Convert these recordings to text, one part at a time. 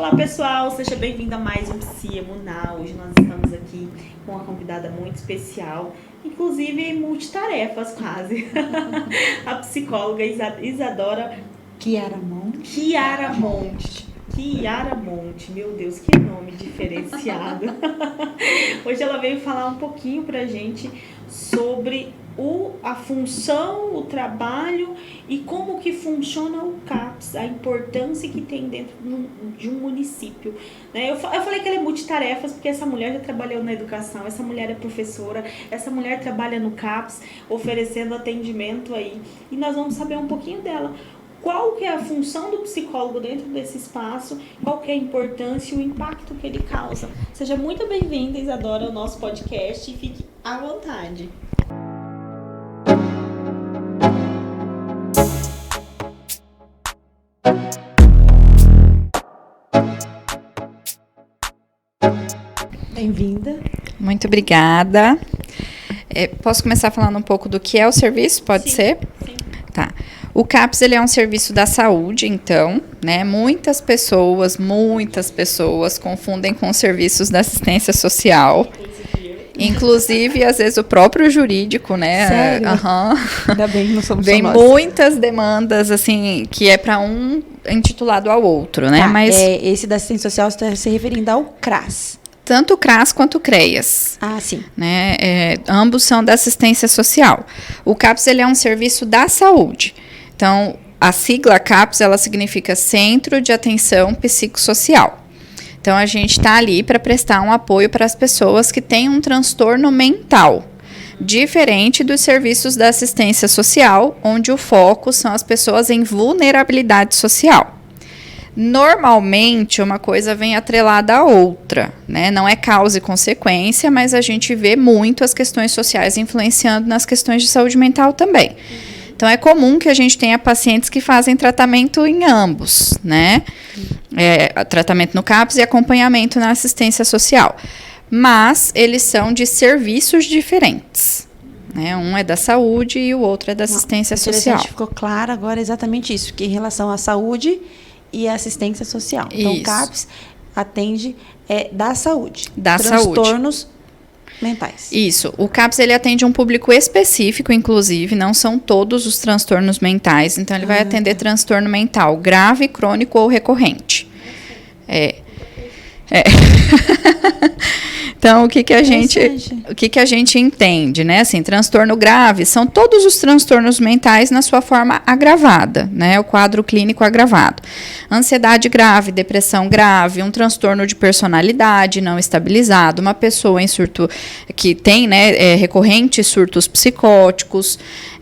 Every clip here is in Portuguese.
Olá pessoal, seja bem-vindo a mais um Psi Emuná. Hoje nós estamos aqui com uma convidada muito especial, inclusive multitarefas quase, a psicóloga Isadora Chiara Monte. Chiara Monte, meu Deus, que nome diferenciado. Hoje ela veio falar um pouquinho pra gente sobre a função, o trabalho e como que funciona o CAPS, a importância que tem dentro de um município, né? Eu falei que ela é multitarefas porque essa mulher já trabalhou na educação, essa mulher é professora, essa mulher trabalha no CAPS, oferecendo atendimento aí, e nós vamos saber um pouquinho dela. Qual que é a função do psicólogo dentro desse espaço, qual que é a importância e o impacto que ele causa. Seja muito bem-vinda, Isadora, ao nosso podcast e fique à vontade. Bem-vinda. Muito obrigada. Posso começar falando um pouco do que é o serviço? Pode ser? Sim. Tá. O CAPS, ele é um serviço da saúde, então, né? Muitas pessoas confundem com serviços da assistência social. Inclusive, às vezes, o próprio jurídico, né? Sério? Ainda bem que não somos Vem famosos. muitas demandas, assim, que é para um intitulado ao outro, né? Tá, Mas esse da assistência social você está se referindo ao CRAS. tanto o CRAS quanto o CREAS. Ah, sim. Né? Ambos são da assistência social. O CAPS, ele é um serviço da saúde. Então, a sigla CAPS, ela significa Centro de Atenção Psicossocial. Então, a gente está ali para prestar um apoio para as pessoas que têm um transtorno mental, diferente dos serviços da assistência social, onde o foco são as pessoas em vulnerabilidade social. Normalmente, uma coisa vem atrelada à outra, né? Não é causa e consequência, mas a gente vê muito as questões sociais influenciando nas questões de saúde mental também. Então, é comum que a gente tenha pacientes que fazem tratamento em ambos, né? Tratamento no CAPS e acompanhamento na assistência social. Mas, eles são de serviços diferentes, né? Um é da saúde e o outro é da assistência social. Ficou claro agora exatamente isso, que em relação à saúde e à assistência social. Então, o CAPS atende da saúde. Da saúde. Transtornos mentais. Isso. O CAPS, ele atende um público específico, inclusive, não são todos os transtornos mentais. Então, ele vai atender transtorno mental grave, crônico ou recorrente. Então, o que a gente entende, né? Assim, transtorno grave são todos os transtornos mentais na sua forma agravada, né? O quadro clínico agravado. Ansiedade grave, depressão grave, um transtorno de personalidade não estabilizado, uma pessoa em surto que tem, né, recorrentes surtos psicóticos.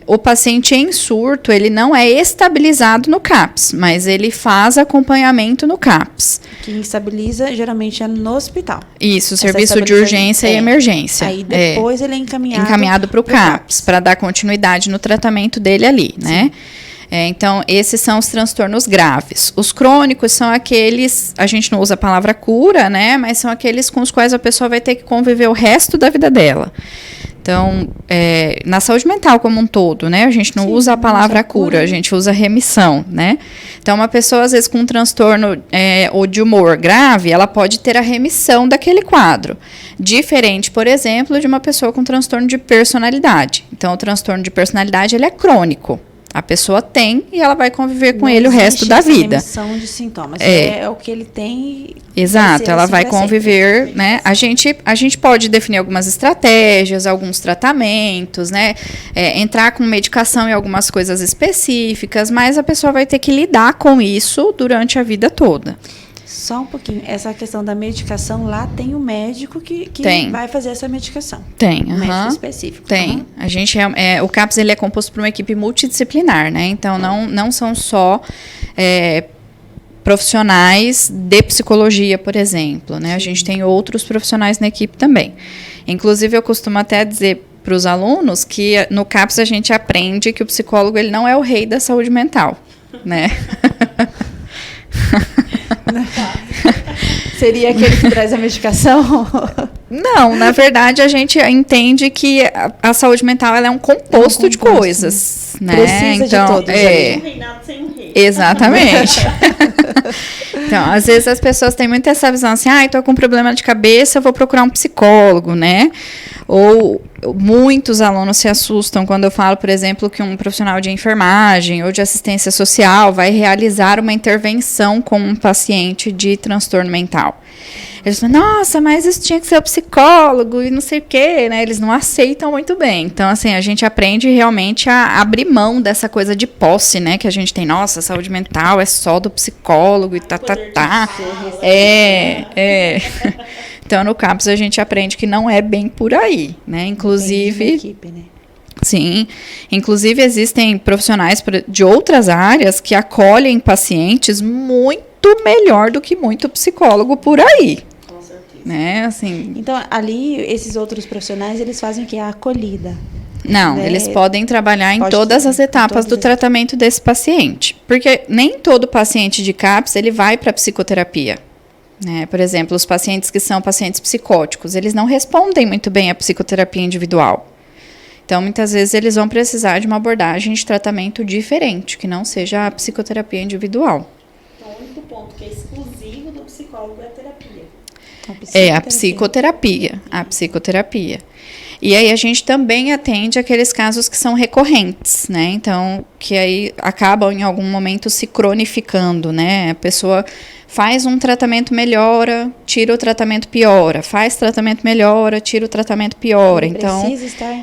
O paciente em surto, ele não é estabilizado no CAPS, mas ele faz acompanhamento no CAPS. Quem estabiliza, geralmente, é no hospital. Isso, serviço de urgência e emergência. Aí, depois, ele é encaminhado para o CAPS, para dar continuidade no tratamento dele ali, né? Então, esses são os transtornos graves. Os crônicos são aqueles, a gente não usa a palavra cura, né? Mas são aqueles com os quais a pessoa vai ter que conviver o resto da vida dela. Então, na saúde mental como um todo, né? A gente não usa a palavra cura, a gente usa remissão, né? Então, uma pessoa, às vezes, com um transtorno ou de humor grave, ela pode ter a remissão daquele quadro. Diferente, por exemplo, de uma pessoa com transtorno de personalidade. Então, o transtorno de personalidade, ele é crônico. A pessoa tem e ela vai conviver com ele o resto da vida. Remissão de sintomas. É o que ele tem. Exato, ela vai conviver, né? A gente pode definir algumas estratégias, alguns tratamentos, né? Entrar com medicação em algumas coisas específicas, mas a pessoa vai ter que lidar com isso durante a vida toda. Só um pouquinho. Essa questão da medicação, lá tem um médico que vai fazer essa medicação. Tem. Um médico específico. Tem. A gente o CAPS, ele é composto por uma equipe multidisciplinar, né? Então, não são só profissionais de psicologia, por exemplo, né? A gente tem outros profissionais na equipe também. Inclusive, eu costumo até dizer para os alunos que no CAPS a gente aprende que o psicólogo, ele não é o rei da saúde mental, né? Seria aquele que traz a medicação? Não, na verdade, a gente entende que a saúde mental, ela é um composto de coisas, né? Precisa então, de todos. Um reinado sem um rei. Exatamente. Então, às vezes as pessoas têm muito essa visão assim, tô com problema de cabeça, eu vou procurar um psicólogo, né? Ou muitos alunos se assustam quando eu falo, por exemplo, que um profissional de enfermagem ou de assistência social vai realizar uma intervenção com um paciente de transtorno mental. Eles falam, nossa, mas isso tinha que ser o psicólogo e não sei o quê, né? Eles não aceitam muito bem. Então, assim, a gente aprende realmente a abrir mão dessa coisa de posse, né? Que a gente tem, nossa, saúde mental é só do psicólogo e tá. Então, no CAPS, a gente aprende que não é bem por aí, né? Inclusive... equipe, né? Sim, inclusive existem profissionais de outras áreas que acolhem pacientes muito melhor do que muito psicólogo por aí. Com certeza. Né? Assim, Então, ali, esses outros profissionais, eles fazem o quê? A acolhida. não, Né? eles podem trabalhar em todas as etapas do as... tratamento desse paciente. Porque nem todo paciente de CAPS, ele vai para psicoterapia. Né? Por exemplo, os pacientes que são pacientes psicóticos, eles não respondem muito bem à psicoterapia individual. Então, muitas vezes, eles vão precisar de uma abordagem de tratamento diferente, que não seja a psicoterapia individual. Então, o único ponto que é exclusivo do psicólogo é a terapia. É a psicoterapia. E aí, a gente também atende aqueles casos que são recorrentes, né? Então, que aí acabam, em algum momento, se cronificando, né? A pessoa faz um tratamento, melhora, tira o tratamento, piora. Faz tratamento, melhora, tira o tratamento, piora. Então,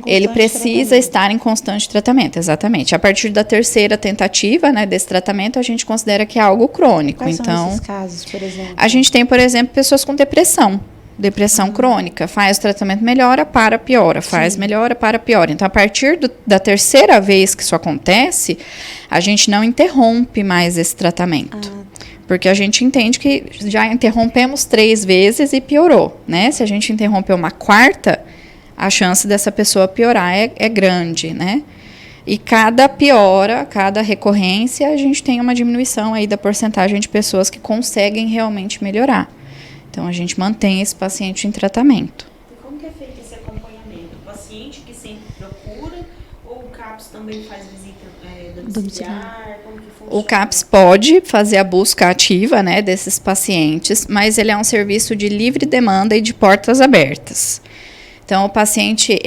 ele precisa estar em constante tratamento, exatamente. A partir da terceira tentativa, né, desse tratamento, a gente considera que é algo crônico. Quais então, são esses casos, por exemplo? A gente tem, por exemplo, pessoas com depressão crônica. Faz o tratamento, melhora, para, piora. Faz, melhora, para, piora. Então, a partir da terceira vez que isso acontece, a gente não interrompe mais esse tratamento. Porque a gente entende que já interrompemos 3 vezes e piorou, né? Se a gente interromper uma quarta, a chance dessa pessoa piorar é grande, né? E cada piora, cada recorrência, a gente tem uma diminuição aí da porcentagem de pessoas que conseguem realmente melhorar. Então, a gente mantém esse paciente em tratamento. E como que é feito esse acompanhamento? O paciente que sempre procura ou o CAPS também faz visita domiciliar? Como que funciona? O CAPS pode fazer a busca ativa, né, desses pacientes, mas ele é um serviço de livre demanda e de portas abertas. Então, o paciente,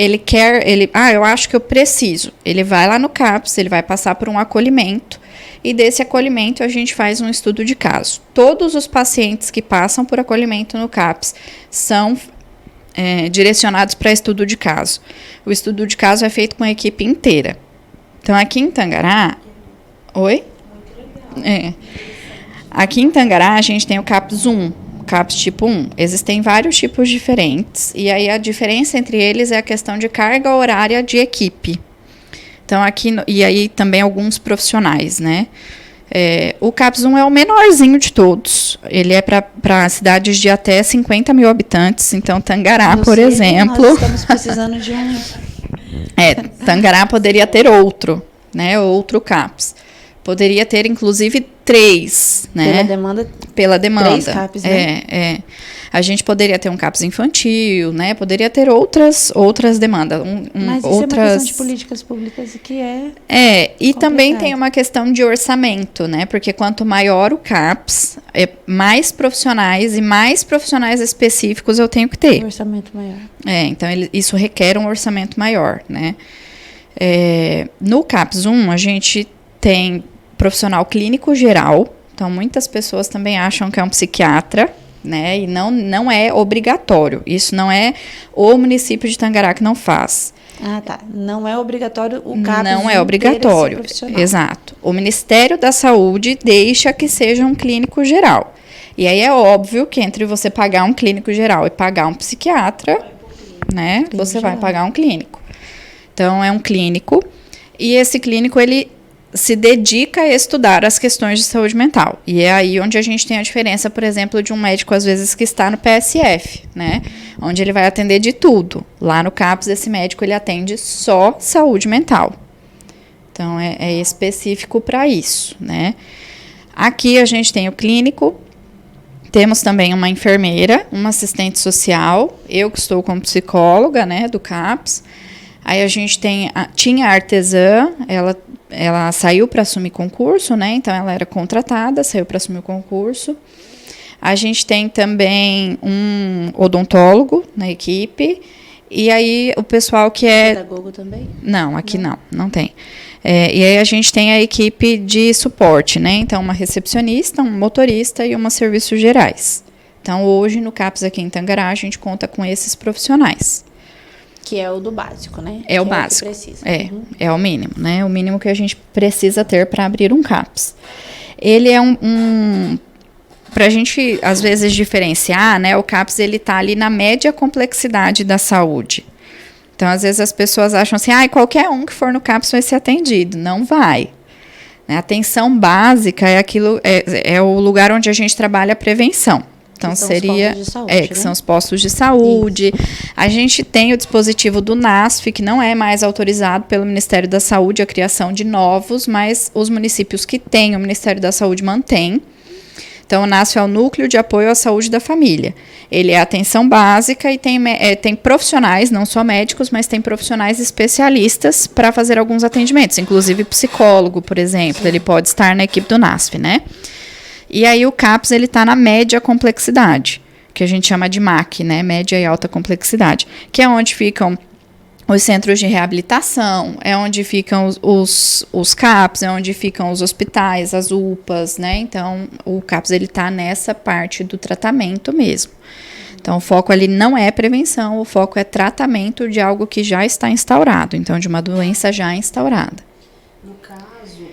eu acho que eu preciso. Ele vai lá no CAPS, ele vai passar por um acolhimento, e desse acolhimento a gente faz um estudo de caso. Todos os pacientes que passam por acolhimento no CAPS são direcionados para estudo de caso. O estudo de caso é feito com a equipe inteira. Então, aqui em Tangará... Oi? Muito legal. Aqui em Tangará, a gente tem o CAPS 1, CAPS tipo 1. Existem vários tipos diferentes, e aí a diferença entre eles é a questão de carga horária de equipe. Então, e aí também alguns profissionais, né? O CAPS 1 é o menorzinho de todos. Ele é para cidades de até 50 mil habitantes. Então, Tangará, por exemplo... Nós estamos precisando de um... Tangará poderia ter outro, né? Outro CAPS. Poderia ter, inclusive, 3, né? Pela demanda. 3 CAPs, né? A gente poderia ter um CAPS infantil, né? Poderia ter outras demandas. Mas isso é uma questão de políticas públicas que e também tem uma questão de orçamento, né? Porque quanto maior o CAPS, mais profissionais e mais profissionais específicos eu tenho que ter. Um orçamento maior. Então isso requer um orçamento maior, né? No CAPS 1, a gente tem profissional clínico geral. Então, muitas pessoas também acham que é um psiquiatra, né? E não é obrigatório. Isso não é o município de Tangará que não faz. Ah, tá. Não é obrigatório o CAPS. Não é obrigatório. Exato. O Ministério da Saúde deixa que seja um clínico geral. E aí é óbvio que entre você pagar um clínico geral e pagar um psiquiatra, né? Você vai pagar um clínico. Então, é um clínico. E esse clínico, ele se dedica a estudar as questões de saúde mental. E é aí onde a gente tem a diferença, por exemplo, de um médico, às vezes, que está no PSF, né? Onde ele vai atender de tudo. Lá no CAPS, esse médico, ele atende só saúde mental. Então, é específico para isso, né? Aqui, a gente tem o clínico, temos também uma enfermeira, uma assistente social, eu que estou como psicóloga, né, do CAPS. Aí a gente tinha a artesã, ela ela saiu para assumir concurso, né? Então, ela era contratada, saiu para assumir o concurso. A gente tem também um odontólogo na equipe. E aí, o pessoal que é... Pedagogo também? Não, aqui não tem. E aí, a gente tem a equipe de suporte, né? Então, uma recepcionista, um motorista e uma serviços gerais. Então, hoje, no CAPS aqui em Tangará, a gente conta com esses profissionais. Que é o do básico, né? É o básico. É o mínimo, né? O mínimo que a gente precisa ter para abrir um CAPS. Ele é para a gente, às vezes, diferenciar, né? O CAPS, ele tá ali na média complexidade da saúde. Então, às vezes, as pessoas acham assim, qualquer um que for no CAPS vai ser atendido. Não vai. A atenção básica é o lugar onde a gente trabalha a prevenção. Então, que seria... São os postos de saúde, que são os postos de saúde. Isso. A gente tem o dispositivo do NASF, que não é mais autorizado pelo Ministério da Saúde a criação de novos, mas os municípios que têm, o Ministério da Saúde mantém. Então, o NASF é o Núcleo de Apoio à Saúde da Família. Ele é atenção básica e tem profissionais, não só médicos, mas tem profissionais especialistas para fazer alguns atendimentos. Inclusive, psicólogo, por exemplo, Sim. Ele pode estar na equipe do NASF, né? E aí o CAPS, ele está na média complexidade, que a gente chama de MAC, né? Média e alta complexidade, que é onde ficam os centros de reabilitação, é onde ficam os CAPS, é onde ficam os hospitais, as UPAs, né? Então, o CAPS, ele está nessa parte do tratamento mesmo. Então, o foco ali não é prevenção, o foco é tratamento de algo que já está instaurado, então, de uma doença já instaurada. No caso,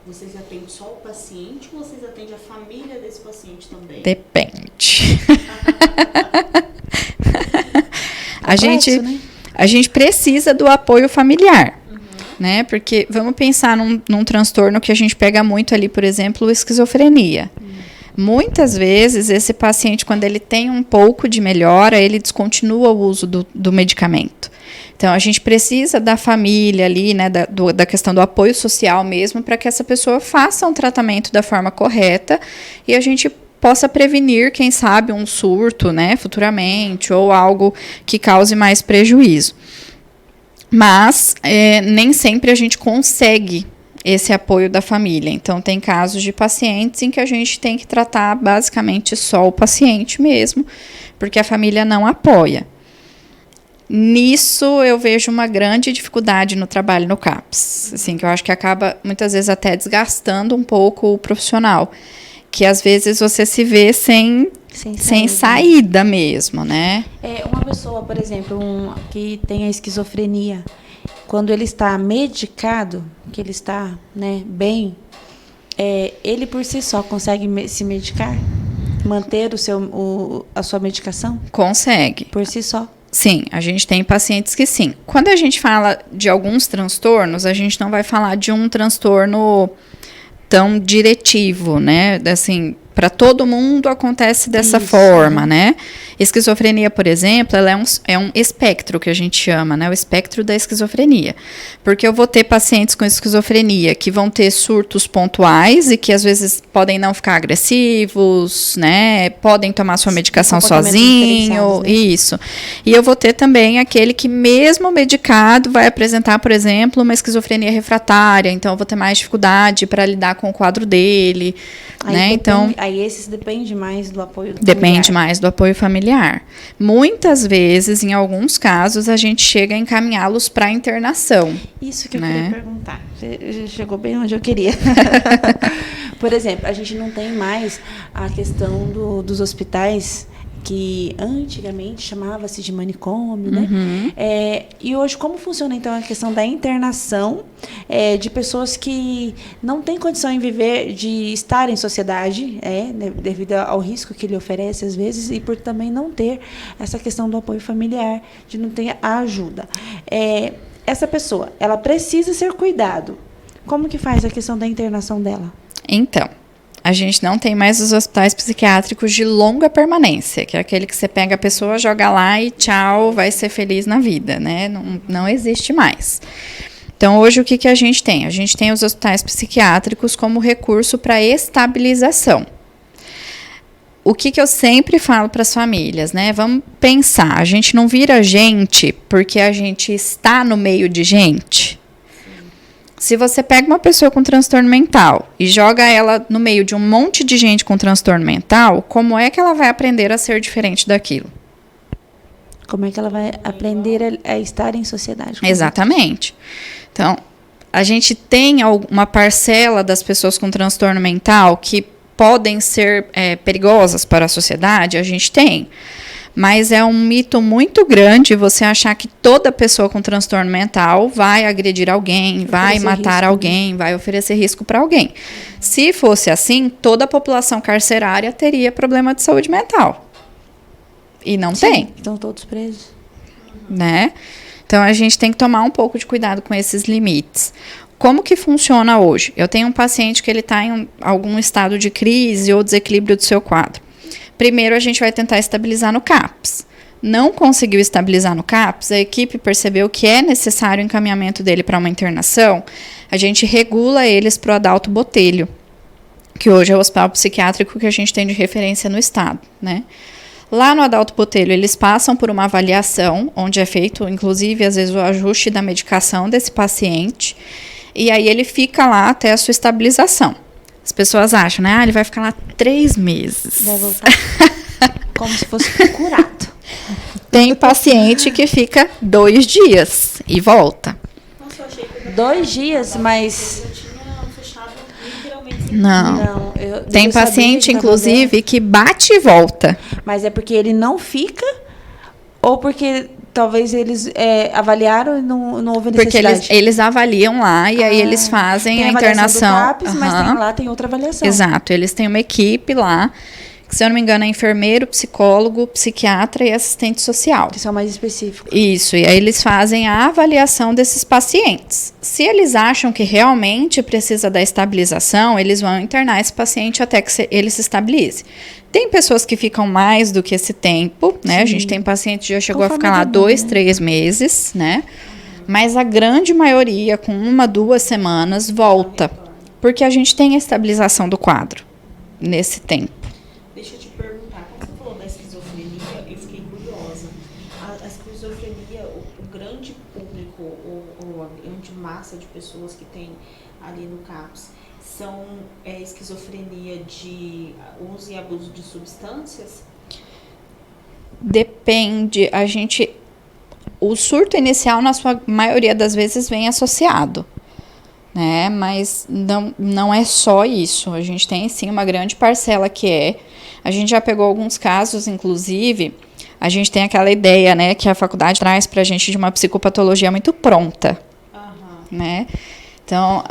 vocês atendem só o paciente ou vocês atendem a família desse paciente também? Depende. Né? A gente precisa do apoio familiar, né? Porque vamos pensar num transtorno que a gente pega muito ali, por exemplo, esquizofrenia. Muitas vezes, esse paciente, quando ele tem um pouco de melhora, ele descontinua o uso do medicamento. Então, a gente precisa da família ali, né, da questão do apoio social mesmo, para que essa pessoa faça um tratamento da forma correta e a gente possa prevenir, quem sabe, um surto, né, futuramente, ou algo que cause mais prejuízo. Mas, nem sempre a gente consegue esse apoio da família. Então, tem casos de pacientes em que a gente tem que tratar basicamente só o paciente mesmo, porque a família não apoia. Nisso, eu vejo uma grande dificuldade no trabalho no CAPS, assim, que eu acho que acaba, muitas vezes, até desgastando um pouco o profissional, que às vezes você se vê sem saída mesmo, né? Uma pessoa, por exemplo, que tem a esquizofrenia, quando ele está medicado, que ele está, né, bem, ele por si só consegue se medicar? Manter a sua medicação? Consegue. Por si só? Sim, a gente tem pacientes que sim. Quando a gente fala de alguns transtornos, a gente não vai falar de um transtorno tão diretivo, né? Assim, para todo mundo acontece dessa forma, né? Esquizofrenia, por exemplo, ela é um espectro que a gente chama, né? O espectro da esquizofrenia. Porque eu vou ter pacientes com esquizofrenia que vão ter surtos pontuais e que às vezes podem não ficar agressivos, né? Podem tomar sua medicação sozinho, né? Isso. E eu vou ter também aquele que mesmo medicado vai apresentar, por exemplo, uma esquizofrenia refratária. Então, eu vou ter mais dificuldade para lidar com o quadro dele, né? Então, aí esses depende mais do apoio familiar. Depende mais do apoio familiar. Muitas vezes, em alguns casos, a gente chega a encaminhá-los para internação. Isso que eu queria perguntar. Você chegou bem onde eu queria. Por exemplo, a gente não tem mais a questão dos hospitais que antigamente chamava-se de manicômio, né? E hoje, como funciona, então, a questão da internação de pessoas que não têm condição de estar em sociedade, devido ao risco que ele oferece, às vezes, e por também não ter essa questão do apoio familiar, de não ter a ajuda. Essa pessoa, ela precisa ser cuidado. Como que faz a questão da internação dela? Então, a gente não tem mais os hospitais psiquiátricos de longa permanência, que é aquele que você pega a pessoa, joga lá e tchau, vai ser feliz na vida, né? Não existe mais. Então, hoje, o que a gente tem? A gente tem os hospitais psiquiátricos como recurso para estabilização. O que eu sempre falo para as famílias, né? Vamos pensar, a gente não vira gente porque a gente está no meio de gente. Se você pega uma pessoa com transtorno mental e joga ela no meio de um monte de gente com transtorno mental, como é que ela vai aprender a ser diferente daquilo? Como é que ela vai aprender a estar em sociedade? Exatamente. Então, a gente tem uma parcela das pessoas com transtorno mental que podem ser perigosas para a sociedade, a gente tem. Mas é um mito muito grande você achar que toda pessoa com transtorno mental vai agredir alguém, vai matar alguém, vai oferecer risco para alguém. Se fosse assim, toda a população carcerária teria problema de saúde mental. E não tem. Estão todos presos. Né? Então, a gente tem que tomar um pouco de cuidado com esses limites. Como que funciona hoje? Eu tenho um paciente que ele está em algum estado de crise ou desequilíbrio do seu quadro. Primeiro, a gente vai tentar estabilizar no CAPS. Não conseguiu estabilizar no CAPS, a equipe percebeu que é necessário o encaminhamento dele para uma internação, a gente regula eles para o Adalto Botelho, que hoje é o hospital psiquiátrico que a gente tem de referência no estado, né? Lá no Adalto Botelho, eles passam por uma avaliação, onde é feito, inclusive, às vezes, o ajuste da medicação desse paciente, e aí ele fica lá até a sua estabilização. As pessoas acham, né? Ele vai ficar lá 3 meses. Vai voltar como se fosse curado. Tem paciente que fica 2 dias e volta. Nossa, eu achei que 2 dias, mas... eu tinha fechado literalmente. Não. Eu Tem sabia paciente, que tava inclusive, que bate e volta. Mas é porque ele não fica ou porque talvez eles avaliaram e não houve Porque necessidade? eles avaliam lá e aí eles fazem tem a avaliação internação. do CAPS, mas lá tem outra avaliação. Exato, eles têm uma equipe lá, que, se eu não me engano, é enfermeiro, psicólogo, psiquiatra e assistente social. Isso é mais específico. Isso, e aí eles fazem a avaliação desses pacientes. Se eles acham que realmente precisa da estabilização, eles vão internar esse paciente até que ele se estabilize. Tem pessoas que ficam mais do que esse tempo, né? Sim. A gente tem paciente que já chegou a ficar lá 2, 3 meses, né? Mas a grande maioria, com 1, 2 semanas, volta. Porque a gente tem a estabilização do quadro nesse tempo. Deixa eu te perguntar, quando você falou da esquizofrenia, eu fiquei curiosa. A esquizofrenia, o grande público, ou a grande massa de pessoas que tem ali no CAPS, são esquizofrenia de uso e abuso de substâncias? Depende, o surto inicial, na sua maioria das vezes, vem associado, né? Mas não é só isso. A gente tem, sim, uma grande parcela que a gente já pegou alguns casos, inclusive, a gente tem aquela ideia, né, que a faculdade traz pra gente de uma psicopatologia muito pronta, né? Então,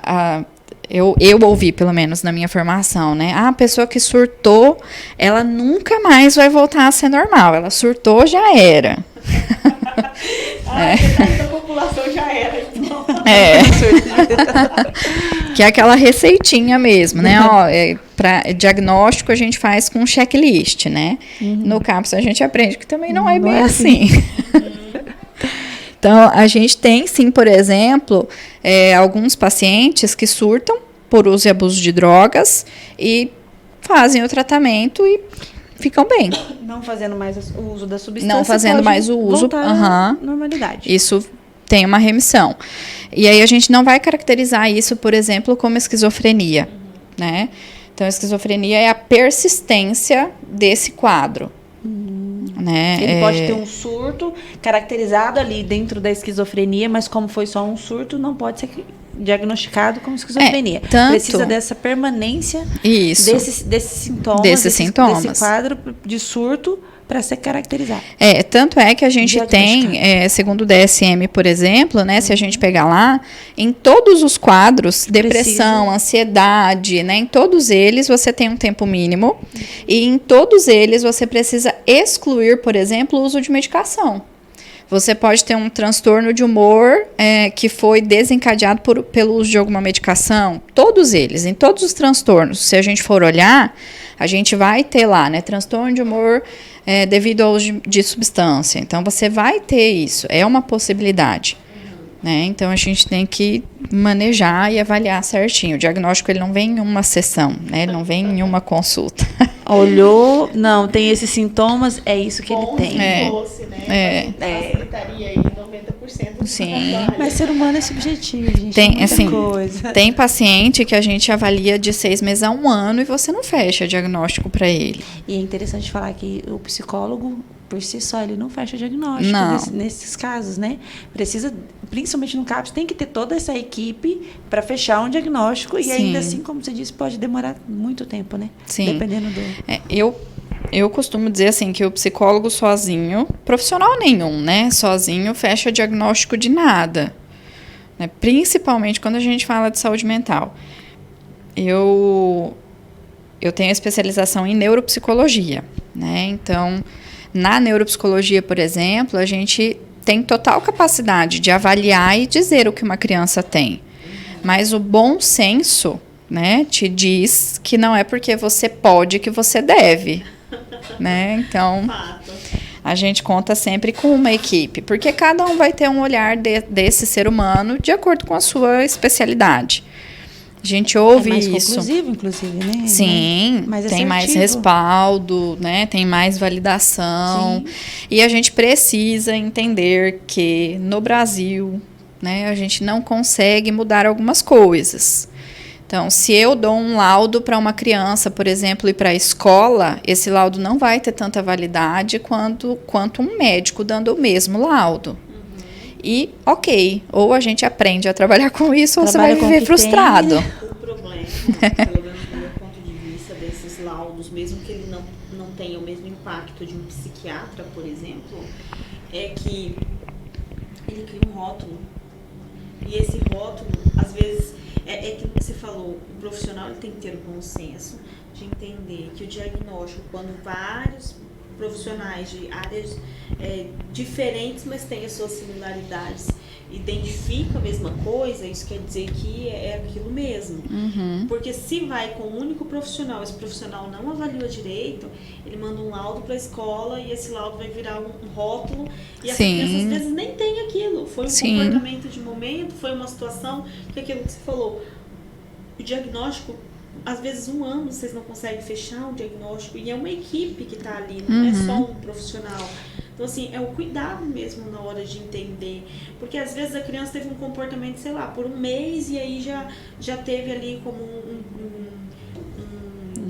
eu ouvi, pelo menos na minha formação, né? A pessoa que surtou, ela nunca mais vai voltar a ser normal. Ela surtou, já era. A população já era, então. Que é aquela receitinha mesmo, né? Para diagnóstico, a gente faz com checklist, né? No CAPS, a gente aprende que também não é bem assim. Então, a gente tem, sim, por exemplo, alguns pacientes que surtam por uso e abuso de drogas e fazem o tratamento e ficam bem. Não fazendo mais o uso da substância. Não fazendo mais o uso. À normalidade. Isso tem uma remissão. E aí a gente não vai caracterizar isso, por exemplo, como esquizofrenia, né? Então, a esquizofrenia é a persistência desse quadro. Né? Ele pode ter um surto caracterizado ali dentro da esquizofrenia, mas como foi só um surto, não pode ser diagnosticado como esquizofrenia. Precisa dessa permanência desses sintomas, desse quadro de surto para ser caracterizado. Tanto é que a gente tem, segundo o DSM, por exemplo, né, se a gente pegar lá, em todos os quadros, depressão, ansiedade, né, em todos eles você tem um tempo mínimo e em todos eles você precisa excluir, por exemplo, o uso de medicação. Você pode ter um transtorno de humor que foi desencadeado pelo uso de alguma medicação. Todos eles, em todos os transtornos, se a gente for olhar, a gente vai ter lá, né, transtorno de humor devido ao uso de substância. Então, você vai ter isso, é uma possibilidade. Né? Então, a gente tem que manejar e avaliar certinho. O diagnóstico, ele não vem em uma sessão, né? Ele não vem em uma consulta. Olhou, não, tem esses sintomas, é isso que ele tem. Fosse, né? Facilitaria aí, não 90% do Sim. trabalho. Mas ser humano é subjetivo, gente. Tem, muita assim, coisa. tem paciente que a gente avalia de 6 meses a 1 ano e você não fecha diagnóstico para ele. E é interessante falar que o psicólogo, por si só, ele não fecha diagnóstico Não. nesses casos, né? Precisa, principalmente no CAPS, tem que ter toda essa equipe para fechar um diagnóstico. E Sim. ainda assim, como você disse, pode demorar muito tempo, né? Sim. Dependendo do... Eu costumo dizer assim que o psicólogo sozinho, profissional nenhum, né? Sozinho fecha diagnóstico de nada. Né? Principalmente quando a gente fala de saúde mental. Eu tenho especialização em neuropsicologia, né? Então, na neuropsicologia, por exemplo, a gente tem total capacidade de avaliar e dizer o que uma criança tem. Mas o bom senso, né, te diz que não é porque você pode que você deve. Né? Então, Fato. a gente conta sempre com uma equipe, porque cada um vai ter um olhar desse ser humano de acordo com a sua especialidade. A gente ouve mais isso. conclusivo, inclusive, né? Sim, Mais tem mais assertivo. respaldo, né? Tem mais validação. Sim. E a gente precisa entender que no Brasil, né, a gente não consegue mudar algumas coisas. Então, se eu dou um laudo para uma criança, por exemplo, ir para a escola, esse laudo não vai ter tanta validade quanto um médico dando o mesmo laudo. E, ok, ou a gente aprende a trabalhar com isso, ou você vai Trabalha com o viver que frustrado. O problema, pelo menos do meu ponto de vista, desses laudos, mesmo que ele não tenha o mesmo impacto de um psiquiatra, por exemplo, é que ele cria um rótulo. E esse rótulo, às vezes, é que você falou, o profissional ele tem que ter o bom senso de entender que o diagnóstico, quando vários profissionais de áreas diferentes, mas têm as suas similaridades, identificam a mesma coisa, isso quer dizer que é aquilo mesmo. Uhum. Porque se vai com um único profissional, esse profissional não avaliou direito, ele manda um laudo para a escola e esse laudo vai virar um rótulo e essa Sim. criança às vezes nem tem aquilo. Foi um Sim. comportamento de momento, foi uma situação, que é aquilo que você falou. O diagnóstico, às vezes 1 ano vocês não conseguem fechar o diagnóstico e é uma equipe que está ali, não é só um profissional. Então, assim, é o cuidado mesmo na hora de entender. Porque, às vezes, a criança teve um comportamento, sei lá, por 1 mês e aí já teve ali como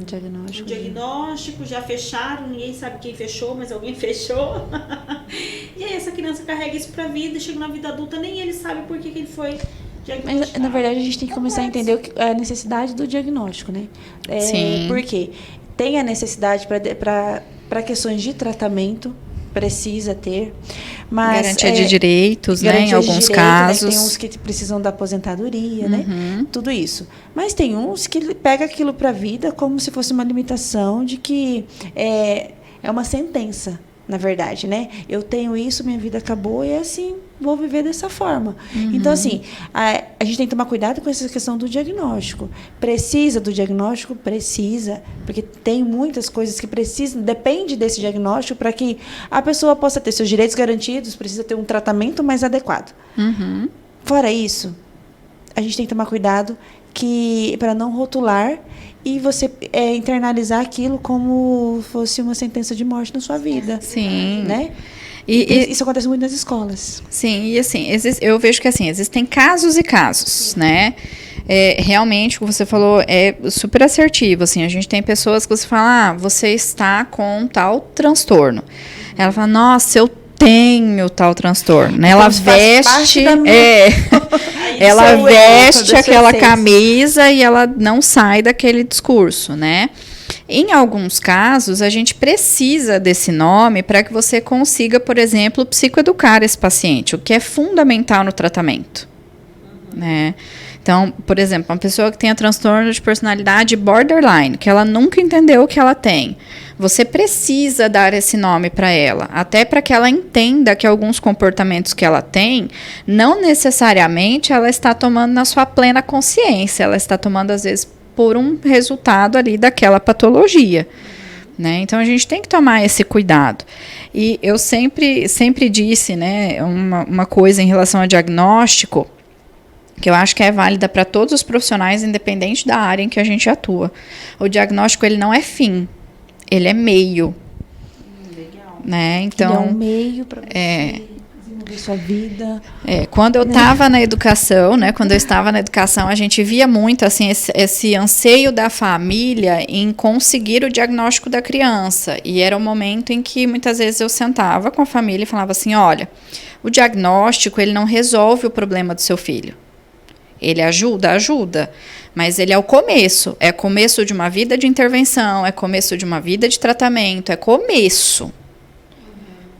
Um diagnóstico. um diagnóstico, já fecharam, ninguém sabe quem fechou, mas alguém fechou. E aí essa criança carrega isso pra vida, chega na vida adulta, nem ele sabe por que ele foi diagnosticado. Mas, na verdade, a gente tem que começar a entender a necessidade do diagnóstico, né? Sim. Por quê? Tem a necessidade para questões de tratamento, precisa ter, mas... Garantia de direitos, né, em garantia de alguns direito, né, casos. tem uns que precisam da aposentadoria, né? Uhum. Tudo isso. Mas tem uns que pega aquilo para a vida como se fosse uma limitação de que é uma sentença, na verdade, né? Eu tenho isso, minha vida acabou e assim, vou viver dessa forma. Então, assim, a gente tem que tomar cuidado com essa questão do diagnóstico. Precisa do diagnóstico? Precisa, porque tem muitas coisas que precisam, depende desse diagnóstico para que a pessoa possa ter seus direitos garantidos, precisa ter um tratamento mais adequado. Uhum. Fora isso, a gente tem que tomar cuidado para não rotular e você internalizar aquilo como fosse uma sentença de morte na sua vida. Sim. Né? E isso acontece muito nas escolas. sim, e assim, eu vejo que assim, existem casos e casos, né? Realmente, o que você falou é super assertivo, assim, a gente tem pessoas que você fala, você está com tal transtorno. Ela fala, nossa, eu tenho tal transtorno, né? Ela veste, ela veste aquela camisa e ela não sai daquele discurso, né? Em alguns casos, a gente precisa desse nome para que você consiga, por exemplo, psicoeducar esse paciente, o que é fundamental no tratamento, né? Então, por exemplo, uma pessoa que tenha transtorno de personalidade borderline, que ela nunca entendeu o que ela tem, você precisa dar esse nome para ela, até para que ela entenda que alguns comportamentos que ela tem, não necessariamente ela está tomando na sua plena consciência, ela está tomando, às vezes, por um resultado ali daquela patologia. Né? Então, a gente tem que tomar esse cuidado. E eu sempre disse, né, uma coisa em relação ao diagnóstico, que eu acho que é válida para todos os profissionais, independente da área em que a gente atua. O diagnóstico, ele não é fim, ele é meio. Legal. Né? Então, ele é um meio para você desenvolver sobre a sua vida. Quando eu estava na educação, né? Quando eu estava na educação, a gente via muito assim esse anseio da família em conseguir o diagnóstico da criança. E era um momento em que muitas vezes eu sentava com a família e falava assim, olha, o diagnóstico ele não resolve o problema do seu filho. Ele ajuda, mas ele é o começo. É começo de uma vida de intervenção, é começo de uma vida de tratamento, é começo.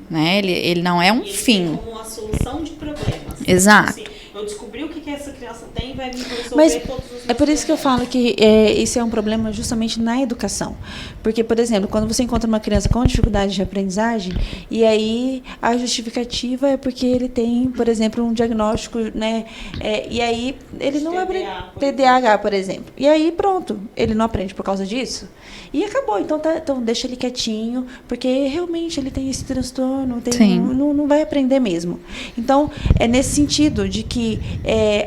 Né? Ele não é um fim. Como uma solução de problemas. Exato. Assim, eu descobri o que essa criança tem e vai me resolver Mas todos os meus é por isso que eu problemas. falo que isso é um problema justamente na educação. Porque, por exemplo, quando você encontra uma criança com dificuldade de aprendizagem, e aí a justificativa é porque ele tem, por exemplo, um diagnóstico, né? E aí ele não aprende. TDAH, por exemplo. E aí, pronto, ele não aprende por causa disso. E acabou. Então deixa ele quietinho, porque realmente ele tem esse transtorno, não vai aprender mesmo. Então, é nesse sentido de que,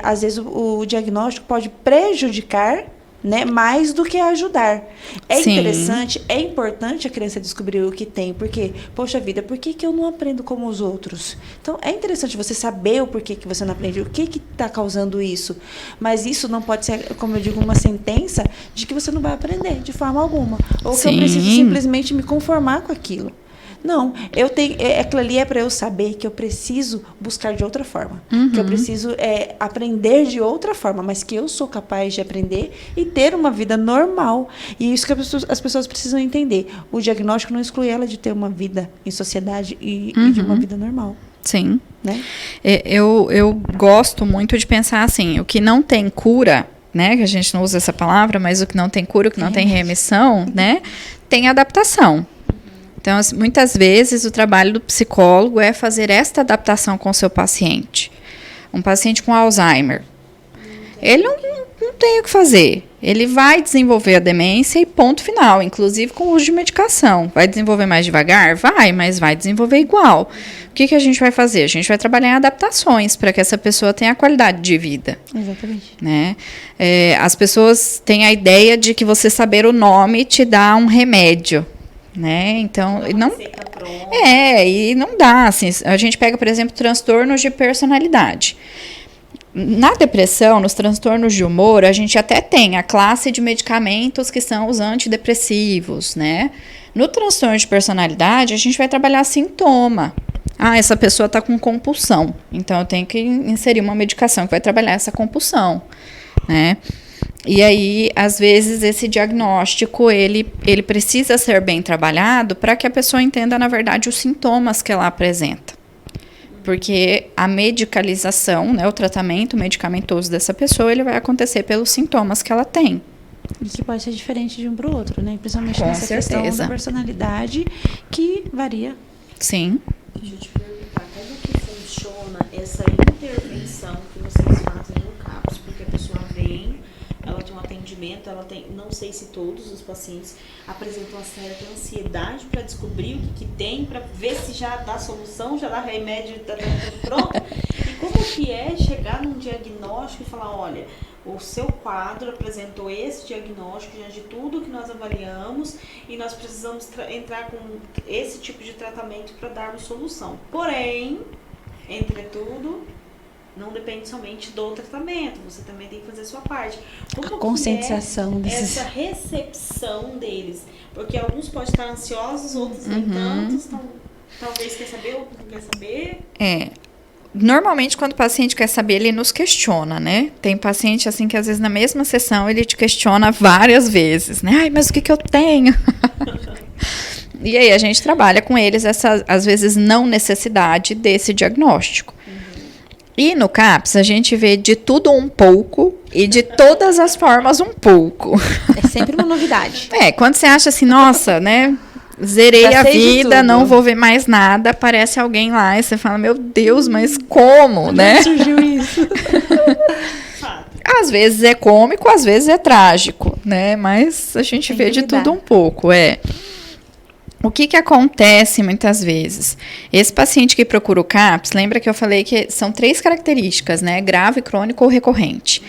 às vezes, o diagnóstico pode prejudicar, né, mais do que ajudar. Sim. Interessante, é importante a criança descobrir o que tem, porque, poxa vida, por que eu não aprendo como os outros? Então, é interessante você saber o porquê que você não aprende, o que está causando isso. Mas isso não pode ser, como eu digo, uma sentença de que você não vai aprender de forma alguma. Ou que eu preciso simplesmente me conformar com aquilo. Não, aquilo ali é para eu saber que eu preciso buscar de outra forma. Que eu preciso aprender de outra forma, mas que eu sou capaz de aprender e ter uma vida normal. E isso que as pessoas precisam entender. O diagnóstico não exclui ela de ter uma vida em sociedade e de uma vida normal. Sim. Né? Eu gosto muito de pensar assim, o que não tem cura, né? Que a gente não usa essa palavra, mas o que não tem cura, o que não tem remissão, né? Tem adaptação. Então, muitas vezes, o trabalho do psicólogo é fazer esta adaptação com o seu paciente. Um paciente com Alzheimer. Ele não tem o que fazer. Ele vai desenvolver a demência e ponto final, inclusive com o uso de medicação. Vai desenvolver mais devagar? Vai, mas vai desenvolver igual. O que a gente vai fazer? A gente vai trabalhar em adaptações para que essa pessoa tenha qualidade de vida. Exatamente. Né? As pessoas têm a ideia de que você saber o nome te dá um remédio. Né? Então, e não dá, assim, a gente pega, por exemplo, transtornos de personalidade. Na depressão, nos transtornos de humor, a gente até tem a classe de medicamentos que são os antidepressivos, né? No transtorno de personalidade, a gente vai trabalhar sintoma. Essa pessoa está com compulsão, então eu tenho que inserir uma medicação que vai trabalhar essa compulsão, né? E aí, às vezes, esse diagnóstico, ele precisa ser bem trabalhado para que a pessoa entenda, na verdade, os sintomas que ela apresenta. Porque a medicalização, né, o tratamento medicamentoso dessa pessoa, ele vai acontecer pelos sintomas que ela tem. E que pode ser diferente de um para o outro, né? Principalmente Com nessa certeza. questão da personalidade, que varia. Sim. Deixa eu te perguntar, como que funciona essa intervenção que vocês fazem no CAPS? Porque a pessoa vem, ela tem um atendimento, ela tem, não sei se todos os pacientes apresentam uma certa ansiedade para descobrir o que tem, para ver se já dá solução, já dá remédio, tá tudo pronto. E como que é chegar num diagnóstico e falar, olha, o seu quadro apresentou esse diagnóstico diante de tudo que nós avaliamos e nós precisamos entrar com esse tipo de tratamento para darmos solução. Porém, entretudo, não depende somente do tratamento, você também tem que fazer a sua parte. Como a conscientização desses... essa recepção deles? Porque alguns podem estar ansiosos, outros nem tantos, talvez quer saber, outros não quer saber. Normalmente, quando o paciente quer saber, ele nos questiona, né? Tem paciente, assim, que às vezes na mesma sessão ele te questiona várias vezes, né? Ai, mas o que eu tenho? E aí a gente trabalha com eles essa, às vezes, não necessidade desse diagnóstico. E no CAPS, a gente vê de tudo um pouco e de todas as formas um pouco. É sempre uma novidade. Quando você acha assim, nossa, né? Zerei a vida, não vou ver mais nada, aparece alguém lá e você fala, meu Deus, mas como, né? Surgiu isso. Às vezes é cômico, às vezes é trágico, né? Mas a gente vê de tudo um pouco, O que acontece muitas vezes? Esse paciente que procura o CAPS, lembra que eu falei que são 3 características, né? Grave, crônico ou recorrente.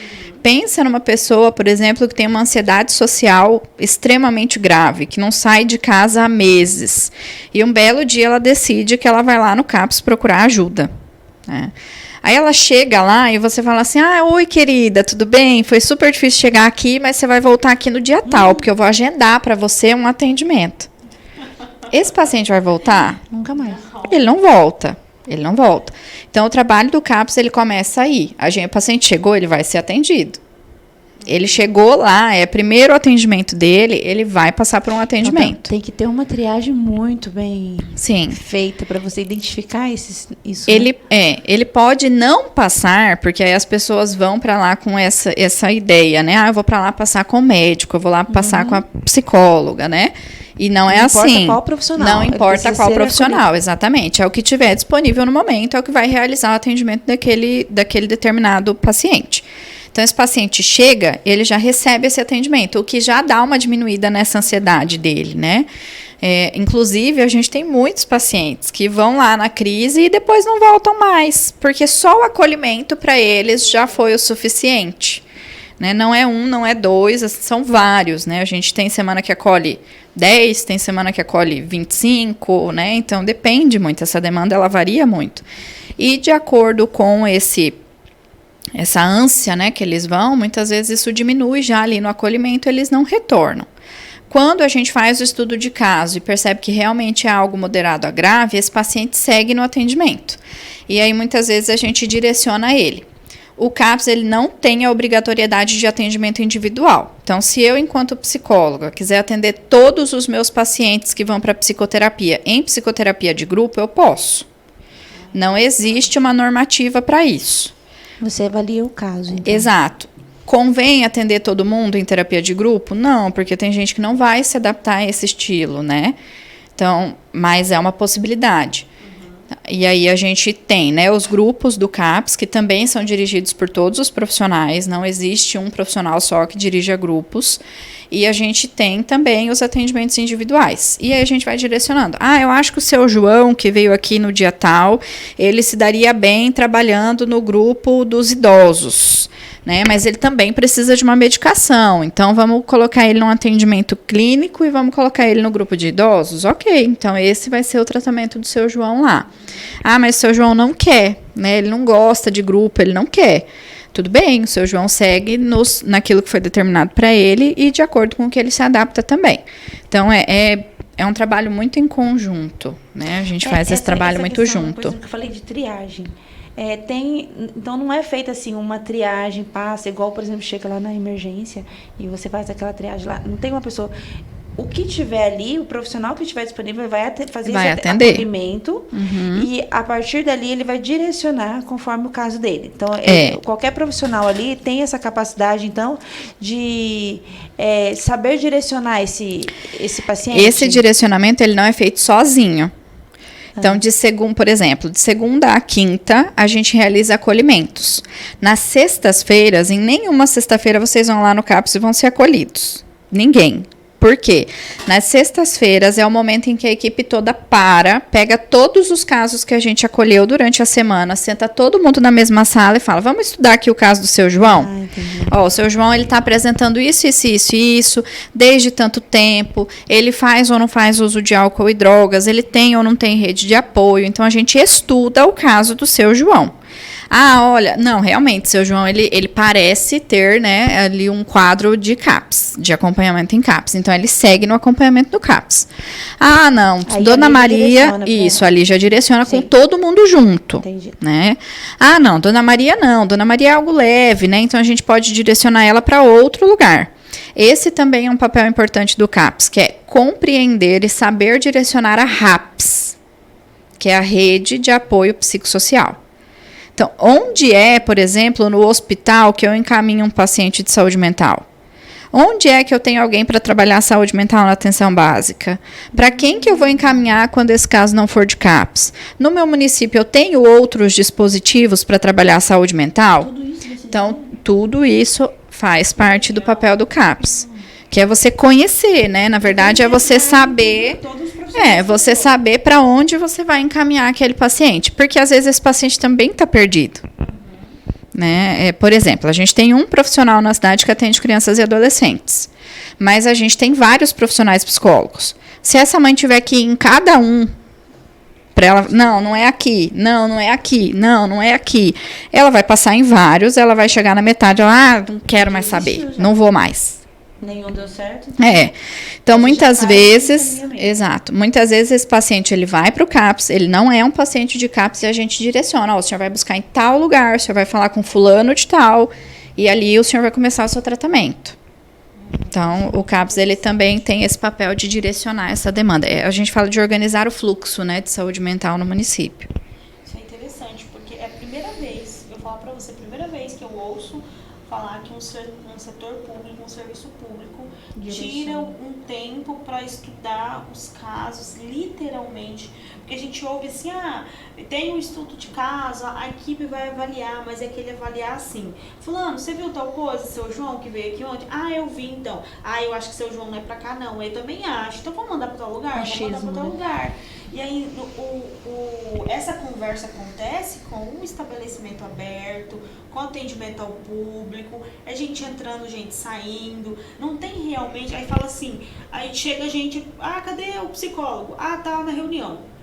Pensa numa pessoa, por exemplo, que tem uma ansiedade social extremamente grave, que não sai de casa há meses. E um belo dia ela decide que ela vai lá no CAPS procurar ajuda. né? Aí ela chega lá e você fala assim, oi querida, tudo bem? Foi super difícil chegar aqui, mas você vai voltar aqui no dia tal, porque eu vou agendar para você um atendimento. Esse paciente vai voltar? Nunca mais. Ele não volta. Então, o trabalho do CAPS, ele começa aí. O paciente chegou, ele vai ser atendido. Ele chegou lá, é primeiro o atendimento dele, ele vai passar por um atendimento. Então, tem que ter uma triagem muito bem Sim. feita para você identificar isso. Ele pode não passar, porque aí as pessoas vão para lá com essa ideia, né? Eu vou para lá passar com o médico, eu vou lá passar com a psicóloga, né? E não é assim. Não importa qual profissional. Não importa qual profissional, exatamente. É o que tiver disponível no momento, é o que vai realizar o atendimento daquele determinado paciente. Então, esse paciente chega, ele já recebe esse atendimento, o que já dá uma diminuída nessa ansiedade dele, né? Inclusive, a gente tem muitos pacientes que vão lá na crise e depois não voltam mais, porque só o acolhimento para eles já foi o suficiente. Né? Não é um, não é dois, são vários, né? A gente tem semana que acolhe 10, tem semana que acolhe 25, né? Então, depende muito, essa demanda, ela varia muito. E de acordo com essa ânsia, né, que eles vão, muitas vezes isso diminui já ali no acolhimento, eles não retornam. Quando a gente faz o estudo de caso e percebe que realmente é algo moderado a grave, esse paciente segue no atendimento. E aí, muitas vezes, a gente direciona ele. O CAPS, ele não tem a obrigatoriedade de atendimento individual. Então, se eu, enquanto psicóloga, quiser atender todos os meus pacientes que vão para psicoterapia em psicoterapia de grupo, eu posso. Não existe uma normativa para isso. Você avalia o caso, então. Exato. Convém atender todo mundo em terapia de grupo? Não, porque tem gente que não vai se adaptar a esse estilo, né? Então, mas é uma possibilidade. E aí a gente tem, né, os grupos do CAPS, que também são dirigidos por todos os profissionais, não existe um profissional só que dirija grupos, e a gente tem também os atendimentos individuais. E aí a gente vai direcionando. Eu acho que o seu João, que veio aqui no dia tal, ele se daria bem trabalhando no grupo dos idosos, né? Mas ele também precisa de uma medicação, então vamos colocar ele num atendimento clínico e vamos colocar ele no grupo de idosos? Ok, então esse vai ser o tratamento do seu João lá. Mas o seu João não quer, né? Ele não gosta de grupo, ele não quer. Tudo bem, o seu João segue naquilo que foi determinado para ele e de acordo com o que ele se adapta também. Então, é um trabalho muito em conjunto, né? A gente faz esse trabalho muito junto. Por exemplo, que eu falei de triagem. Então, não é feita assim uma triagem, passa, igual, por exemplo, chega lá na emergência e você faz aquela triagem lá. Não tem uma pessoa... O que tiver ali, o profissional que estiver disponível vai fazer esse atendimento e a partir dali ele vai direcionar conforme o caso dele. Então, qualquer profissional ali tem essa capacidade, então, de saber direcionar esse paciente. Esse direcionamento, ele não é feito sozinho. Então, por exemplo, de segunda a quinta, a gente realiza acolhimentos. Nas sextas-feiras, em nenhuma sexta-feira vocês vão lá no CAPS e vão ser acolhidos. Ninguém. Por quê? Nas sextas-feiras é o momento em que a equipe toda pega todos os casos que a gente acolheu durante a semana, senta todo mundo na mesma sala e fala, vamos estudar aqui o caso do seu João? O seu João, ele está apresentando isso, desde tanto tempo, ele faz ou não faz uso de álcool e drogas, ele tem ou não tem rede de apoio, então a gente estuda o caso do seu João. Olha, não, realmente, seu João, ele parece ter, né, ali um quadro de CAPS, de acompanhamento em CAPS. Então, ele segue no acompanhamento do CAPS. Não, aí Dona Maria, ali já direciona com todo mundo junto. Entendi. Né? Não, Dona Maria não, Dona Maria é algo leve, né, então a gente pode direcionar ela para outro lugar. Esse também é um papel importante do CAPS, que é compreender e saber direcionar a RAPS, que é a Rede de Apoio Psicossocial. Então, onde por exemplo, no hospital que eu encaminho um paciente de saúde mental? Onde é que eu tenho alguém para trabalhar a saúde mental na atenção básica? Para quem que eu vou encaminhar quando esse caso não for de CAPS? No meu município, eu tenho outros dispositivos para trabalhar a saúde mental? Então, tudo isso faz parte do papel do CAPS. Que é você conhecer, né? Na verdade, é você saber... você saber para onde você vai encaminhar aquele paciente. Porque, às vezes, esse paciente também está perdido. Né? Por exemplo, a gente tem um profissional na cidade que atende crianças e adolescentes. Mas a gente tem vários profissionais psicólogos. Se essa mãe tiver que ir em cada um Para ela, não é aqui, não é aqui, não é aqui. Ela vai passar em vários, ela vai chegar na metade, ela, não quero mais saber, não vou mais. Nenhum deu certo. Então muitas vezes, exato, muitas vezes esse paciente ele vai para o CAPS, ele não é um paciente de CAPS e a gente direciona, o senhor vai buscar em tal lugar, o senhor vai falar com fulano de tal e ali o senhor vai começar o seu tratamento. Então, o CAPS, ele também tem esse papel de direcionar essa demanda. A gente fala de organizar o fluxo, né, de saúde mental no município. Isso é interessante, porque é a primeira vez, eu falo para você, a primeira vez que eu ouço falar que um setor público, um serviço público, tira um tempo para estudar os casos, literalmente. Porque a gente ouve assim, tem um estudo de caso, a equipe vai avaliar, mas é aquele avaliar assim. Fulano, você viu tal coisa, seu João, que veio aqui ontem? Eu vi então. Eu acho que seu João não é pra cá não, eu também acho. Então vamos mandar pra tal lugar? Vamos mandar pra tal lugar. E aí, essa conversa acontece com um estabelecimento aberto, com atendimento ao público, é gente entrando, gente saindo, não tem realmente, aí fala assim, aí chega a gente, cadê o psicólogo? Tá na reunião.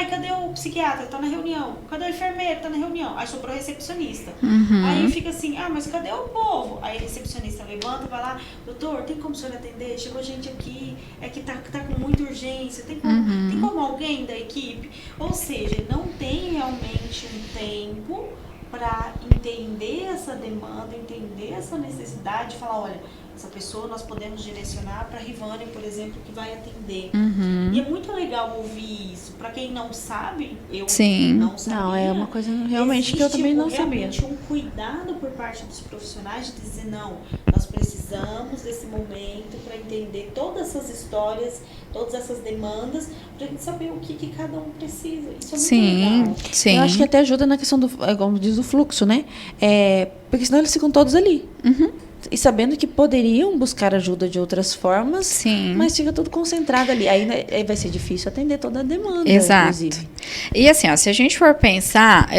Cadê o psiquiatra? Tá na reunião. Cadê o enfermeiro? Tá na reunião. Aí sobrou a recepcionista. Aí fica assim, mas cadê o povo? Aí a recepcionista levanta, vai lá, doutor, tem como o senhor atender? Chegou gente aqui, é que tá com muita urgência, tem como alguém da equipe? Ou seja, não tem realmente um tempo para entender essa demanda, entender essa necessidade, falar, olha, essa pessoa nós podemos direcionar para a Rivane, por exemplo, que vai atender. E é muito legal ouvir isso. Para quem não sabe, eu não sabia. Não, é uma coisa realmente que eu também não sabia. Existe um cuidado por parte dos profissionais de dizer, não, nós precisamos desse momento para entender todas essas histórias, todas essas demandas, para a gente saber o que cada um precisa. Isso é muito legal. Sim. Eu acho que até ajuda na questão do, como diz, o fluxo, né? Porque senão eles ficam todos ali. E sabendo que poderiam buscar ajuda de outras formas, mas fica tudo concentrado ali. Aí vai ser difícil atender toda a demanda, inclusive. E assim, se a gente for pensar,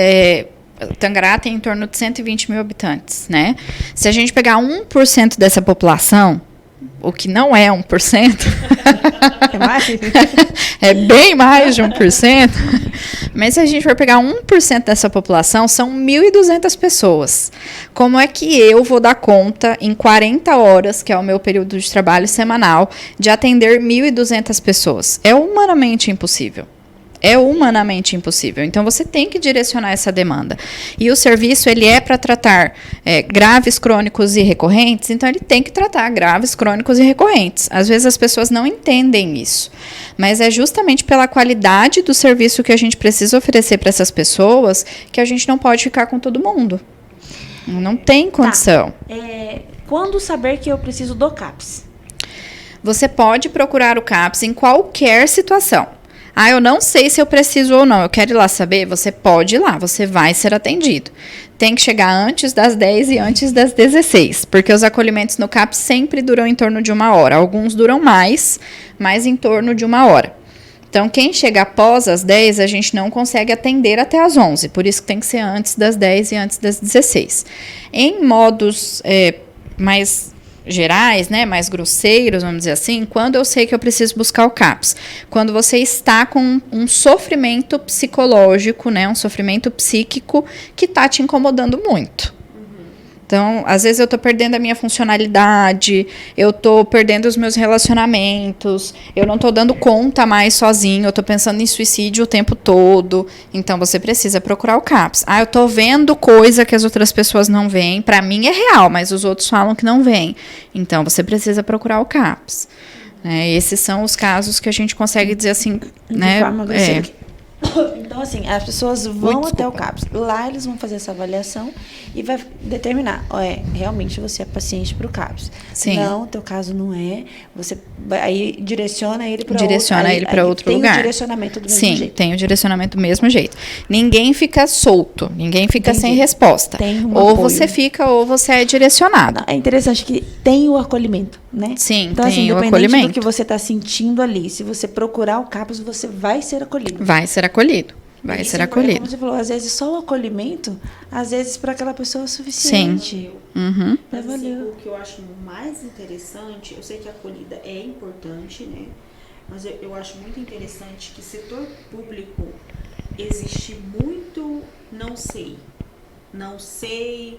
Tangará tem em torno de 120 mil habitantes, né? Se a gente pegar 1% dessa população, o que não é 1%, é bem mais de 1%, mas se a gente for pegar 1% dessa população, são 1.200 pessoas. Como é que eu vou dar conta, em 40 horas, que é o meu período de trabalho semanal, de atender 1.200 pessoas? É humanamente impossível. É humanamente impossível. Então, você tem que direcionar essa demanda. E o serviço, ele é para tratar graves, crônicos e recorrentes, então ele tem que tratar graves, crônicos e recorrentes. Às vezes, as pessoas não entendem isso. Mas é justamente pela qualidade do serviço que a gente precisa oferecer para essas pessoas que a gente não pode ficar com todo mundo. Não tem condição. Quando saber que eu preciso do CAPS? Você pode procurar o CAPS em qualquer situação. Eu não sei se eu preciso ou não, eu quero ir lá saber. Você pode ir lá, você vai ser atendido. Tem que chegar antes das 10 e antes das 16, porque os acolhimentos no CAPS sempre duram em torno de 1 hora. Alguns duram mais, mas em torno de 1 hora. Então, quem chega após as 10, a gente não consegue atender até as 11, por isso que tem que ser antes das 10 e antes das 16. Em modos mais gerais, né, mais grosseiros, vamos dizer assim, quando eu sei que eu preciso buscar o CAPS, quando você está com um sofrimento psicológico, né, um sofrimento psíquico que está te incomodando muito. Então, às vezes eu estou perdendo a minha funcionalidade, eu estou perdendo os meus relacionamentos, eu não estou dando conta mais sozinho, eu estou pensando em suicídio o tempo todo. Então, você precisa procurar o CAPS. Eu estou vendo coisa que as outras pessoas não veem. Para mim é real, mas os outros falam que não veem. Então, você precisa procurar o CAPS. Esses são os casos que a gente consegue dizer assim, né? Então, assim, as pessoas vão até o CAPS. Lá eles vão fazer essa avaliação e vai determinar, realmente você é paciente para o CAPS. Sim. Não, teu caso não é. Você aí direciona ele para outro lugar. Tem o direcionamento do mesmo jeito. Sim, tem o direcionamento do mesmo jeito. Ninguém fica solto, ninguém fica sem resposta. Ou apoio. Você fica ou você é direcionado. É interessante que tem o acolhimento, né? Sim, então, tem assim, o acolhimento. Independente do que você está sentindo ali, se você procurar o CAPS, você vai ser acolhido. Vai ser acolhido. Vai ser acolhido. Como você falou, às vezes só o acolhimento, às vezes para aquela pessoa é suficiente. Sim. Uhum. Mas assim, o que eu acho mais interessante, eu sei que a acolhida é importante, né? Mas eu acho muito interessante que setor público existe muito não sei. Não sei,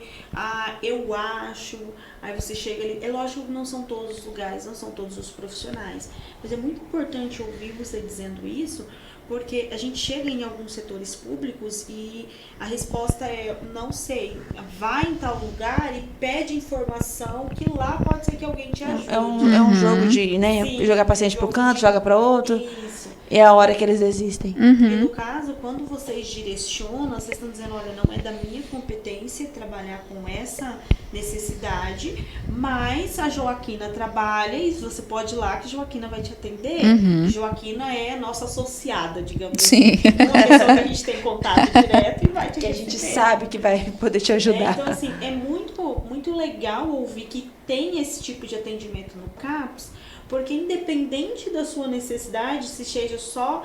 eu acho, aí você chega ali. É lógico que não são todos os lugares, não são todos os profissionais, mas é muito importante ouvir você dizendo isso, porque a gente chega em alguns setores públicos e a resposta é não sei. Vai em tal lugar e pede informação que lá pode ser que alguém te ajude. É um jogo de, né, Sim, jogar paciente pro canto, joga para outro. Isso. É a hora que eles desistem. E no caso, quando vocês direcionam, vocês estão dizendo, olha, não é da minha competência trabalhar com essa necessidade, mas a Joaquina trabalha e você pode ir lá que a Joaquina vai te atender. Joaquina é a nossa associada, digamos Sim. assim. Uma pessoa que a gente tem contato direto e vai te Que a receber. gente sabe que vai poder te ajudar. Então, assim, é muito legal ouvir que tem esse tipo de atendimento no CAPS, porque independente da sua necessidade, se seja só,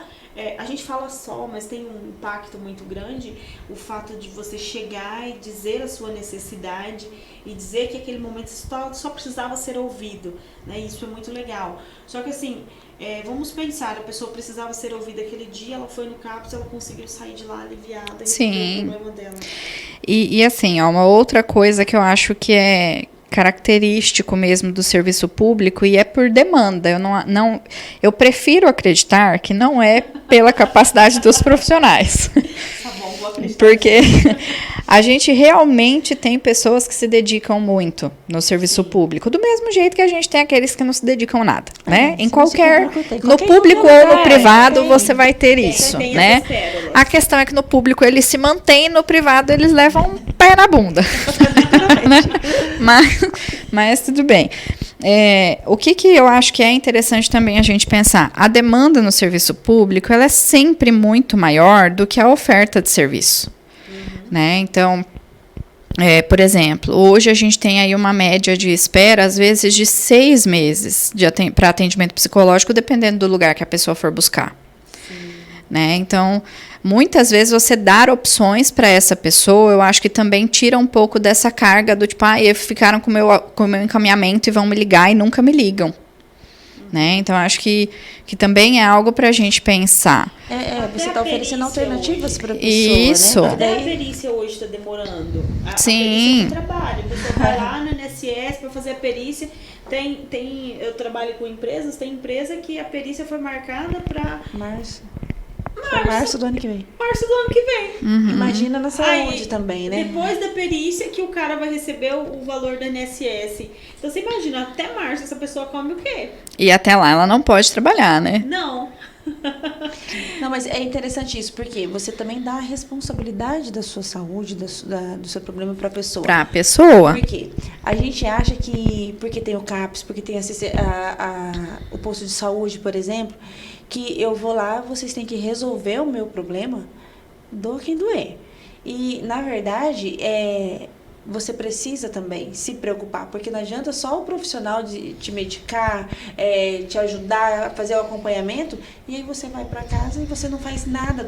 a gente fala só, mas tem um impacto muito grande, o fato de você chegar e dizer a sua necessidade e dizer que aquele momento só precisava ser ouvido, né? Isso é muito legal. Só que assim, vamos pensar, a pessoa precisava ser ouvida aquele dia, ela foi no CAPS, ela conseguiu sair de lá aliviada, Sim. o problema dela. E assim, ó, uma outra coisa que eu acho que é característico mesmo do serviço público e é por demanda. Eu prefiro acreditar que não é pela capacidade dos profissionais. Tá bom, vou acreditar. Porque a gente realmente tem pessoas que se dedicam muito no serviço público, do mesmo jeito que a gente tem aqueles que não se dedicam nada, né? Em qualquer no público ou no privado você vai ter isso, né? A questão é que no público eles se mantêm, no privado eles levam um pé na bunda. Né? Mas tudo bem. O que eu acho que é interessante também a gente pensar? A demanda no serviço público ela é sempre muito maior do que a oferta de serviço. Né? Então, por exemplo, hoje a gente tem aí uma média de espera, às vezes, de 6 meses para atendimento psicológico, dependendo do lugar que a pessoa for buscar. Né? Então, muitas vezes você dar opções para essa pessoa, eu acho que também tira um pouco dessa carga do tipo, ficaram com o meu encaminhamento e vão me ligar e nunca me ligam. Né? Então, eu acho que também é algo para a gente pensar. Você está oferecendo alternativas para a pessoa, isso. né? Até a perícia hoje está demorando. Sim. A perícia é um trabalho. A pessoa vai lá no INSS para fazer a perícia. Eu trabalho com empresas, tem empresa que a perícia foi marcada para... Março do ano que vem. Março do ano que vem. Imagina na saúde também, né? Depois da perícia que o cara vai receber o valor do INSS. Então você imagina, até março essa pessoa come o quê? E até lá ela não pode trabalhar, né? Não. Não, mas é interessante isso, porque você também dá a responsabilidade da sua saúde, do seu problema para a pessoa. Para a pessoa. Por quê? A gente acha que, porque tem o CAPS, porque tem o posto de saúde, por exemplo, que eu vou lá, vocês têm que resolver o meu problema, doa quem doer. E, na verdade, você precisa também se preocupar, porque não adianta só o profissional de te medicar, te ajudar a fazer o acompanhamento, e aí você vai para casa e você não faz nada,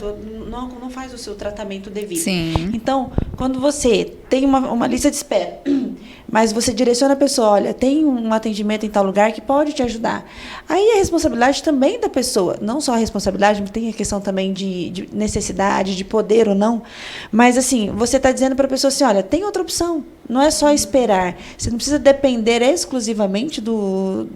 não faz o seu tratamento devido. Sim. Então, quando você tem uma lista de espera, mas você direciona a pessoa, olha, tem um atendimento em tal lugar que pode te ajudar. Aí a responsabilidade também da pessoa, não só a responsabilidade, mas tem a questão também de necessidade, de poder ou não, mas assim, você está dizendo para a pessoa assim, olha, tem outra opção, não é só esperar, você não precisa depender exclusivamente do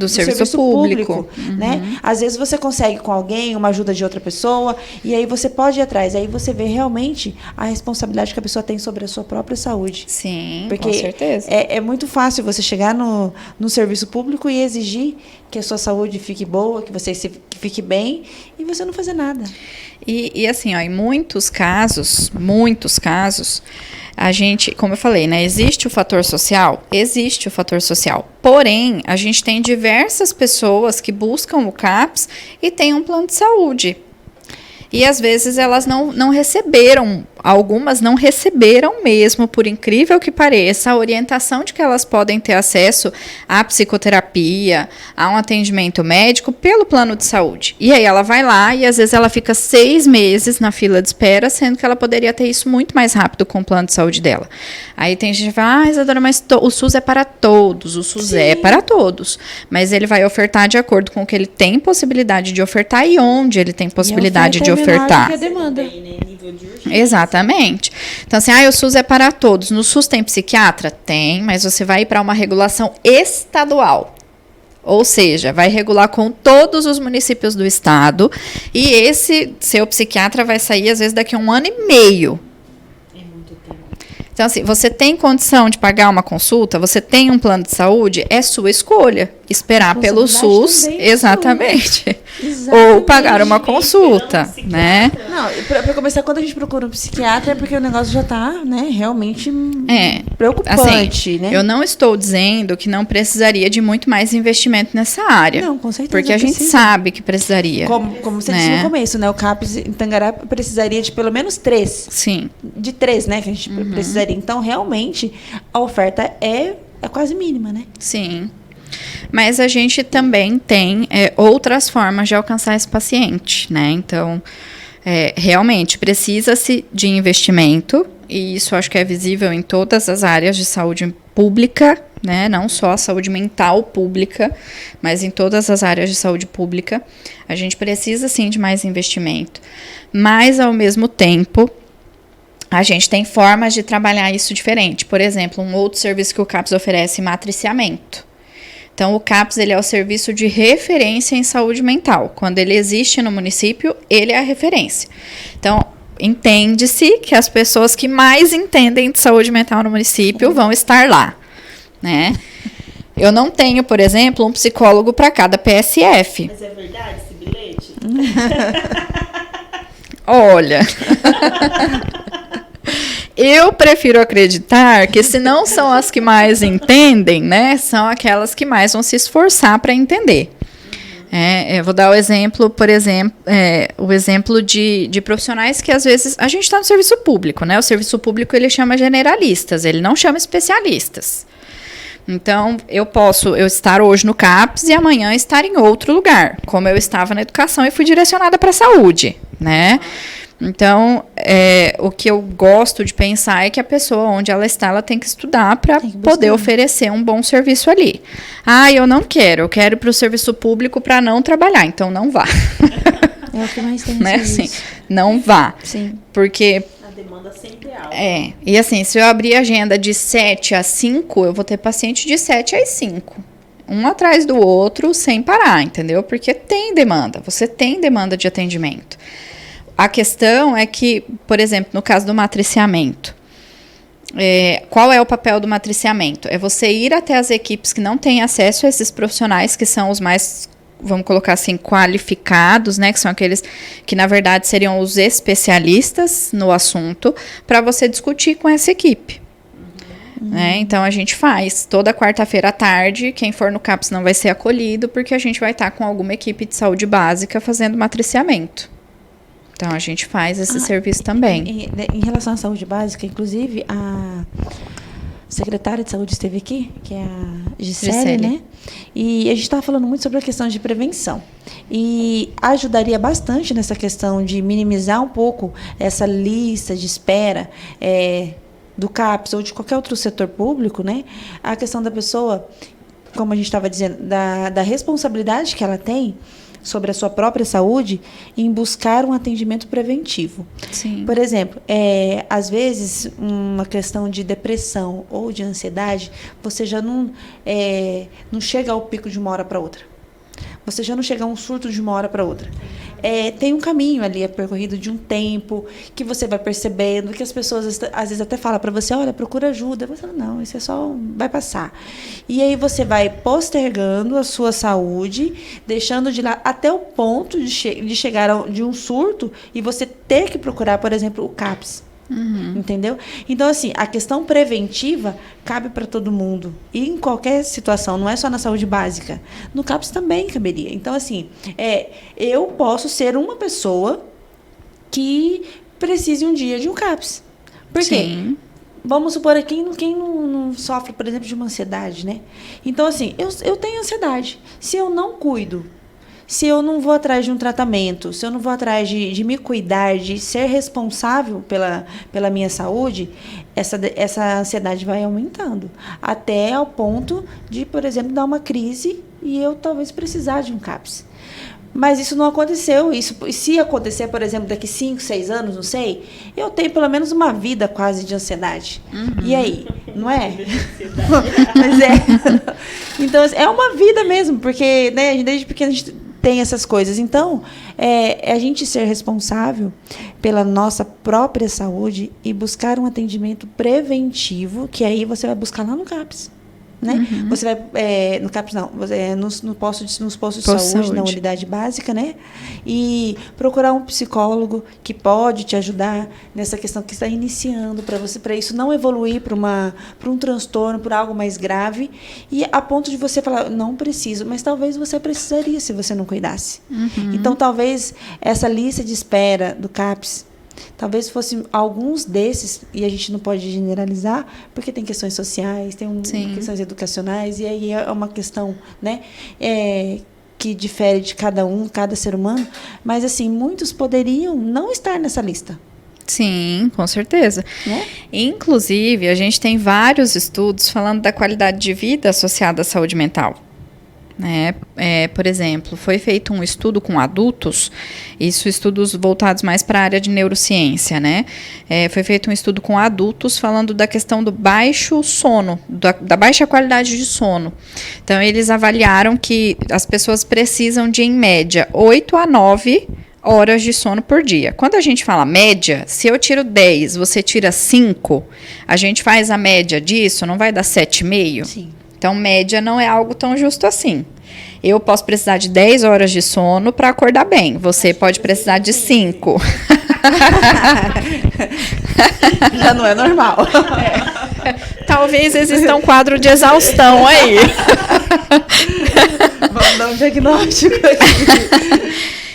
serviço público, né? Às vezes você consegue com alguém uma ajuda de outra pessoa, e aí você pode ir atrás, aí você vê realmente a responsabilidade que a pessoa tem sobre a sua própria saúde. Sim, porque com certeza. É muito fácil você chegar no serviço público e exigir que a sua saúde fique boa, que você fique bem, e você não fazer nada. E assim, em muitos casos, a gente, como eu falei, né, existe o fator social? Existe o fator social. Porém, a gente tem diversas pessoas que buscam o CAPS e têm um plano de saúde. E às vezes elas não receberam algumas não receberam mesmo, por incrível que pareça, a orientação de que elas podem ter acesso à psicoterapia, a um atendimento médico pelo plano de saúde. E aí ela vai lá e às vezes ela fica 6 meses na fila de espera, sendo que ela poderia ter isso muito mais rápido com o plano de saúde dela. Aí tem gente que fala, Isadora, mas o SUS é para todos. O SUS é para todos. Mas ele vai ofertar de acordo com o que ele tem possibilidade de ofertar e onde ele tem possibilidade de ofertar. Que a demanda. Exatamente. Então, assim, o SUS é para todos. No SUS tem psiquiatra? Tem, mas você vai para uma regulação estadual. Ou seja, vai regular com todos os municípios do estado. E esse seu psiquiatra vai sair, às vezes, daqui a 1 ano e meio. Então, assim, você tem condição de pagar uma consulta? Você tem um plano de saúde? É sua escolha. Esperar pelo SUS, exatamente. Ou pagar uma consulta, né? Não, para começar, quando a gente procura um psiquiatra, é porque o negócio já está, né, realmente preocupante, assim, né? Eu não estou dizendo que não precisaria de muito mais investimento nessa área. Não, com certeza. Porque a gente sabe que precisaria. Como você disse no começo, né? O CAPS em Tangará precisaria de pelo menos 3. Sim. De 3, né? Que a gente precisaria. Então, realmente, a oferta é quase mínima, né? Sim. Mas a gente também tem outras formas de alcançar esse paciente, né? Então, realmente, precisa-se de investimento, e isso acho que é visível em todas as áreas de saúde pública, né? Não só a saúde mental pública, mas em todas as áreas de saúde pública. A gente precisa, sim, de mais investimento. Mas, ao mesmo tempo, a gente tem formas de trabalhar isso diferente. Por exemplo, um outro serviço que o CAPS oferece, matriciamento. Então, o CAPS ele é o serviço de referência em saúde mental. Quando ele existe no município, ele é a referência. Então, entende-se que as pessoas que mais entendem de saúde mental no município vão estar lá, né? Eu não tenho, por exemplo, um psicólogo para cada PSF. Mas é verdade esse bilhete? Olha... Eu prefiro acreditar que se não são as que mais entendem, né, são aquelas que mais vão se esforçar para entender. Eu vou dar o exemplo, por exemplo, o exemplo de profissionais que às vezes a gente está no serviço público, né? O serviço público ele chama generalistas, ele não chama especialistas. Então, eu posso estar hoje no CAPS e amanhã estar em outro lugar, como eu estava na educação e fui direcionada para a saúde, né? Então, o que eu gosto de pensar é que a pessoa, onde ela está, ela tem que estudar para poder oferecer um bom serviço ali. Eu não quero, eu quero ir para o serviço público para não trabalhar, então não vá. É o que mais tem, né? Assim, não vá. Sim. Porque... a demanda sempre é alta. E assim, se eu abrir a agenda de 7 às 5, eu vou ter paciente de 7 às 5. Um atrás do outro, sem parar, entendeu? Porque tem demanda, você tem demanda de atendimento. A questão é que, por exemplo, no caso do matriciamento, qual é o papel do matriciamento? É você ir até as equipes que não têm acesso a esses profissionais, que são os mais, vamos colocar assim, qualificados, né? Que são aqueles que, na verdade, seriam os especialistas no assunto, para você discutir com essa equipe. Né? Então, a gente faz toda quarta-feira à tarde. Quem for no CAPS não vai ser acolhido, porque a gente vai estar com alguma equipe de saúde básica fazendo matriciamento. Então, a gente faz esse serviço também. Em relação à saúde básica, inclusive, a secretária de saúde esteve aqui, que é a Gisele, né? E a gente estava falando muito sobre a questão de prevenção. E ajudaria bastante nessa questão de minimizar um pouco essa lista de espera do CAPS ou de qualquer outro setor público, né? A questão da pessoa, como a gente estava dizendo, da responsabilidade que ela tem sobre a sua própria saúde em buscar um atendimento preventivo. Sim. Por exemplo, às vezes, uma questão de depressão ou de ansiedade, você já não chega ao pico de uma hora para outra. Você já não chega a um surto de uma hora para outra. Tem um caminho ali percorrido de um tempo que você vai percebendo, que as pessoas às vezes até falam para você, olha, procura ajuda. Você fala, não, isso vai passar. E aí você vai postergando a sua saúde, deixando de lá até o ponto de chegar de um surto e você ter que procurar, por exemplo, o CAPS. Uhum. Entendeu? Então, assim, a questão preventiva cabe para todo mundo. E em qualquer situação, não é só na saúde básica. No CAPS também caberia. Então, assim, eu posso ser uma pessoa que precise um dia de um CAPS. Por quê? Sim. Vamos supor, quem não sofre, por exemplo, de uma ansiedade, né? Então, assim, eu tenho ansiedade. Se eu não cuido, se eu não vou atrás de um tratamento, se eu não vou atrás de me cuidar, de ser responsável pela minha saúde, essa ansiedade vai aumentando. Até ao ponto de, por exemplo, dar uma crise e eu talvez precisar de um CAPS. Mas isso não aconteceu. Isso, se acontecer, por exemplo, daqui 5, 6 anos, não sei, eu tenho pelo menos uma vida quase de ansiedade. E aí? Não é? Mas é. Então, é uma vida mesmo, porque, né, desde pequeno a gente tem essas coisas. Então, é a gente ser responsável pela nossa própria saúde e buscar um atendimento preventivo, que aí você vai buscar lá no CAPS. Né? Você vai no CAPS não, nos postos de saúde, na unidade básica, né? E procurar um psicólogo que pode te ajudar nessa questão que está iniciando, para isso não evoluir para um transtorno, para algo mais grave, e a ponto de você falar, não preciso, mas talvez você precisaria se você não cuidasse. Então, talvez essa lista de espera do CAPS, talvez fossem alguns desses, e a gente não pode generalizar, porque tem questões sociais, tem questões educacionais, e aí é uma questão, né, que difere de cada ser humano, mas assim, muitos poderiam não estar nessa lista. Sim, com certeza. Né? Inclusive, a gente tem vários estudos falando da qualidade de vida associada à saúde mental. Né? Por exemplo, foi feito um estudo com adultos, estudos voltados mais para a área de neurociência, né? Foi feito um estudo com adultos falando da questão do baixo sono, da baixa qualidade de sono. Então, eles avaliaram que as pessoas precisam de, em média, 8 a 9 horas de sono por dia. Quando a gente fala média, se eu tiro 10, você tira 5, a gente faz a média disso, não vai dar 7,5? Sim. Então, média não é algo tão justo assim. Eu posso precisar de 10 horas de sono para acordar bem. Você pode precisar de 5. Já não é normal. Talvez exista um quadro de exaustão aí. Vamos dar um diagnóstico aqui.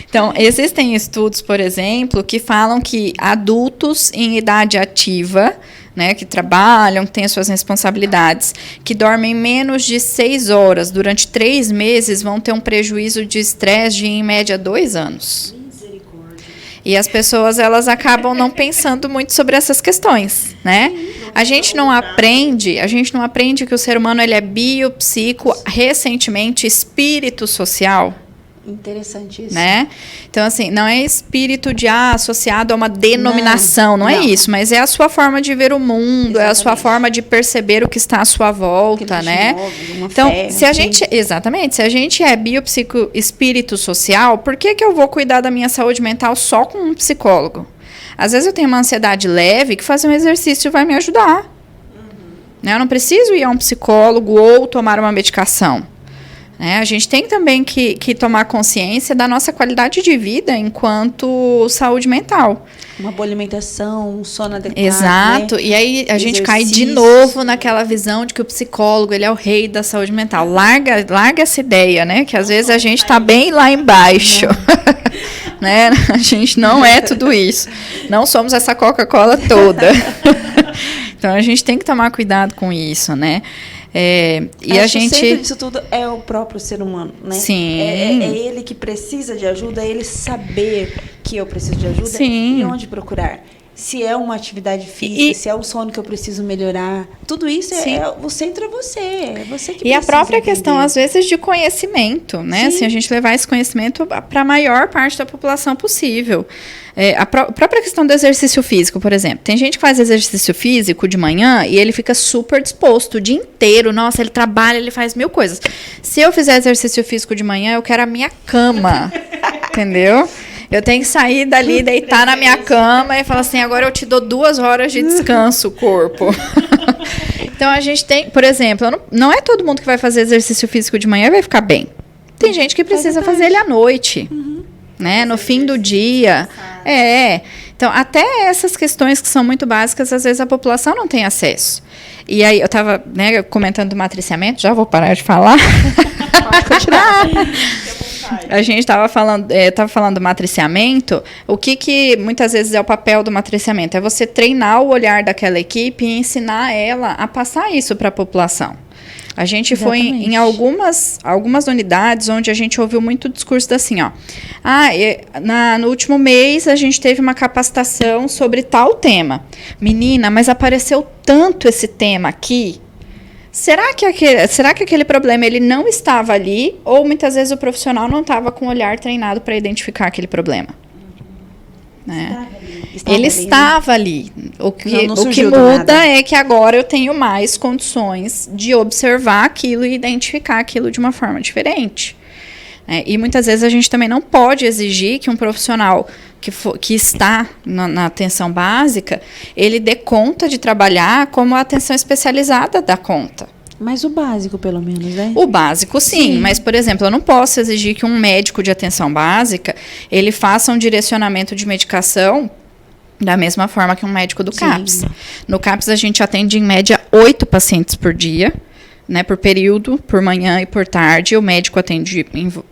Então, existem estudos, por exemplo, que falam que adultos em idade ativa, né, que trabalham, que têm as suas responsabilidades, que dormem menos de 6 horas durante 3 meses, vão ter um prejuízo de estresse de, em média, 2 anos. E as pessoas, elas acabam não pensando muito sobre essas questões, né? A gente não aprende que o ser humano ele é bio, psico, recentemente, espírito social. Interessante isso. Né? Então, assim, não é espírito associado a uma denominação, não é isso, mas é a sua forma de ver o mundo, exatamente. É a sua forma de perceber o que está à sua volta, né? Então, se a gente é biopsico espírito social, por que eu vou cuidar da minha saúde mental só com um psicólogo? Às vezes eu tenho uma ansiedade leve que fazer um exercício vai me ajudar. Né? Eu não preciso ir a um psicólogo ou tomar uma medicação. A gente tem também que tomar consciência da nossa qualidade de vida enquanto saúde mental. Uma boa alimentação, um sono adequado. Exato. Né? E aí a gente cai de novo naquela visão de que o psicólogo ele é o rei da saúde mental. Larga essa ideia, né? Que às vezes a gente está bem lá embaixo. Né? A gente não é tudo isso. Não somos essa Coca-Cola toda. Então a gente tem que tomar cuidado com isso, né? E a gente. O centro disso tudo é o próprio ser humano, né? Sim. É ele que precisa de ajuda, é ele saber que eu preciso de ajuda. Sim. E onde procurar. Se é uma atividade física, se é o sono que eu preciso melhorar. Tudo isso o centro é você. É você que precisa. E a própria entender. questão, às vezes, de conhecimento, né? Assim, a gente levar esse conhecimento para a maior parte da população possível. A própria questão do exercício físico, por exemplo. Tem gente que faz exercício físico de manhã e ele fica super disposto o dia inteiro. Nossa, ele trabalha, ele faz 1000 coisas. Se eu fizer exercício físico de manhã, eu quero a minha cama. Entendeu? Eu tenho que sair dali, deitar na minha cama e falar assim, agora eu te dou 2 horas de descanso, corpo. Então, a gente tem, por exemplo, não é todo mundo que vai fazer exercício físico de manhã e vai ficar bem. Tem gente que precisa fazer ele à noite, né? No fim do dia. Então, até essas questões que são muito básicas, às vezes a população não tem acesso. E aí, eu estava comentando do matriciamento, já vou parar de falar. Pode continuar. a gente estava falando do matriciamento. O que muitas vezes é o papel do matriciamento? É você treinar o olhar daquela equipe e ensinar ela a passar isso para a população. A gente foi em algumas unidades onde a gente ouviu muito discurso assim, ó. No último mês a gente teve uma capacitação sobre tal tema. Menina, mas apareceu tanto esse tema aqui. Será que aquele problema ele não estava ali ou muitas vezes o profissional não estava com o olhar treinado para identificar aquele problema? Né? Estava ali. O que muda é que agora eu tenho mais condições de observar aquilo e identificar aquilo de uma forma diferente. E muitas vezes a gente também não pode exigir que um profissional que está na atenção básica, ele dê conta de trabalhar como a atenção especializada dá conta. Mas o básico, pelo menos, né? O básico, sim. Mas, por exemplo, eu não posso exigir que um médico de atenção básica, ele faça um direcionamento de medicação da mesma forma que um médico do CAPS. No CAPS, a gente atende, em média, 8 pacientes por dia, né, por período, por manhã e por tarde. O médico atende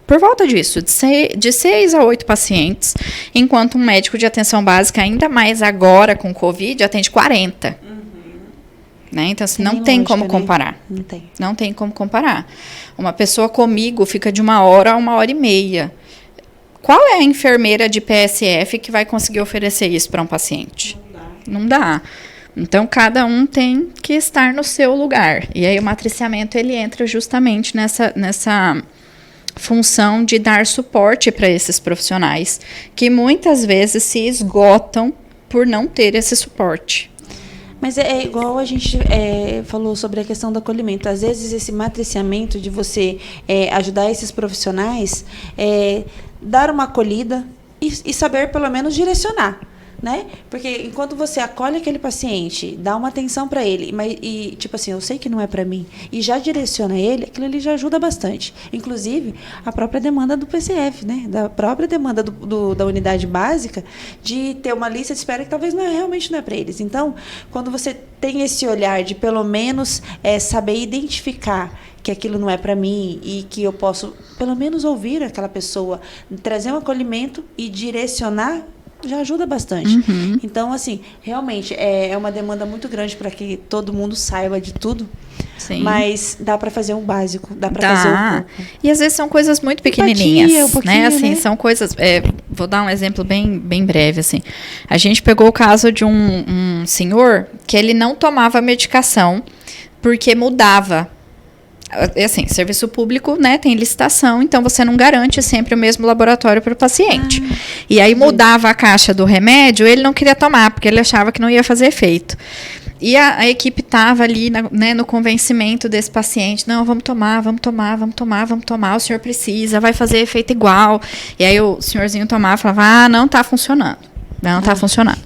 por volta disso, de 6 a 8 pacientes, enquanto um médico de atenção básica, ainda mais agora com Covid, atende 40. Né? Então, assim, não tem como comparar. Não tem como comparar. Uma pessoa comigo fica de 1 hora a 1h30. Qual é a enfermeira de PSF que vai conseguir oferecer isso para um paciente? Não dá. Então, cada um tem que estar no seu lugar. E aí, o matriciamento, ele entra justamente nessa função de dar suporte para esses profissionais, que muitas vezes se esgotam por não ter esse suporte. Mas é igual a gente falou sobre a questão do acolhimento. Às vezes, esse matriciamento de você ajudar esses profissionais, dar uma acolhida e saber, pelo menos, direcionar. Né? Porque enquanto você acolhe aquele paciente, dá uma atenção para ele, tipo assim, eu sei que não é para mim, e já direciona ele, aquilo ali já ajuda bastante. Inclusive, a própria demanda do PCF, né? Da própria demanda da unidade básica, de ter uma lista de espera que talvez realmente não é para eles. Então, quando você tem esse olhar de pelo menos saber identificar que aquilo não é para mim e que eu posso pelo menos ouvir aquela pessoa, trazer um acolhimento e direcionar, já ajuda bastante. Então, assim, realmente é uma demanda muito grande para que todo mundo saiba de tudo. Sim. Mas dá para fazer um básico, dá para fazer um pouco. E às vezes são coisas muito pequenininhas, né? Assim, né? São coisas. Vou dar um exemplo bem breve, assim. A gente pegou o caso de um senhor que ele não tomava medicação porque mudava. Assim, serviço público, né, tem licitação, então você não garante sempre o mesmo laboratório para o paciente. E aí mudava a caixa do remédio, ele não queria tomar, porque ele achava que não ia fazer efeito. E a equipe estava ali, né, no convencimento desse paciente, não, vamos tomar, o senhor precisa, vai fazer efeito igual. E aí o senhorzinho tomava e falava, não está funcionando. Não está funcionando.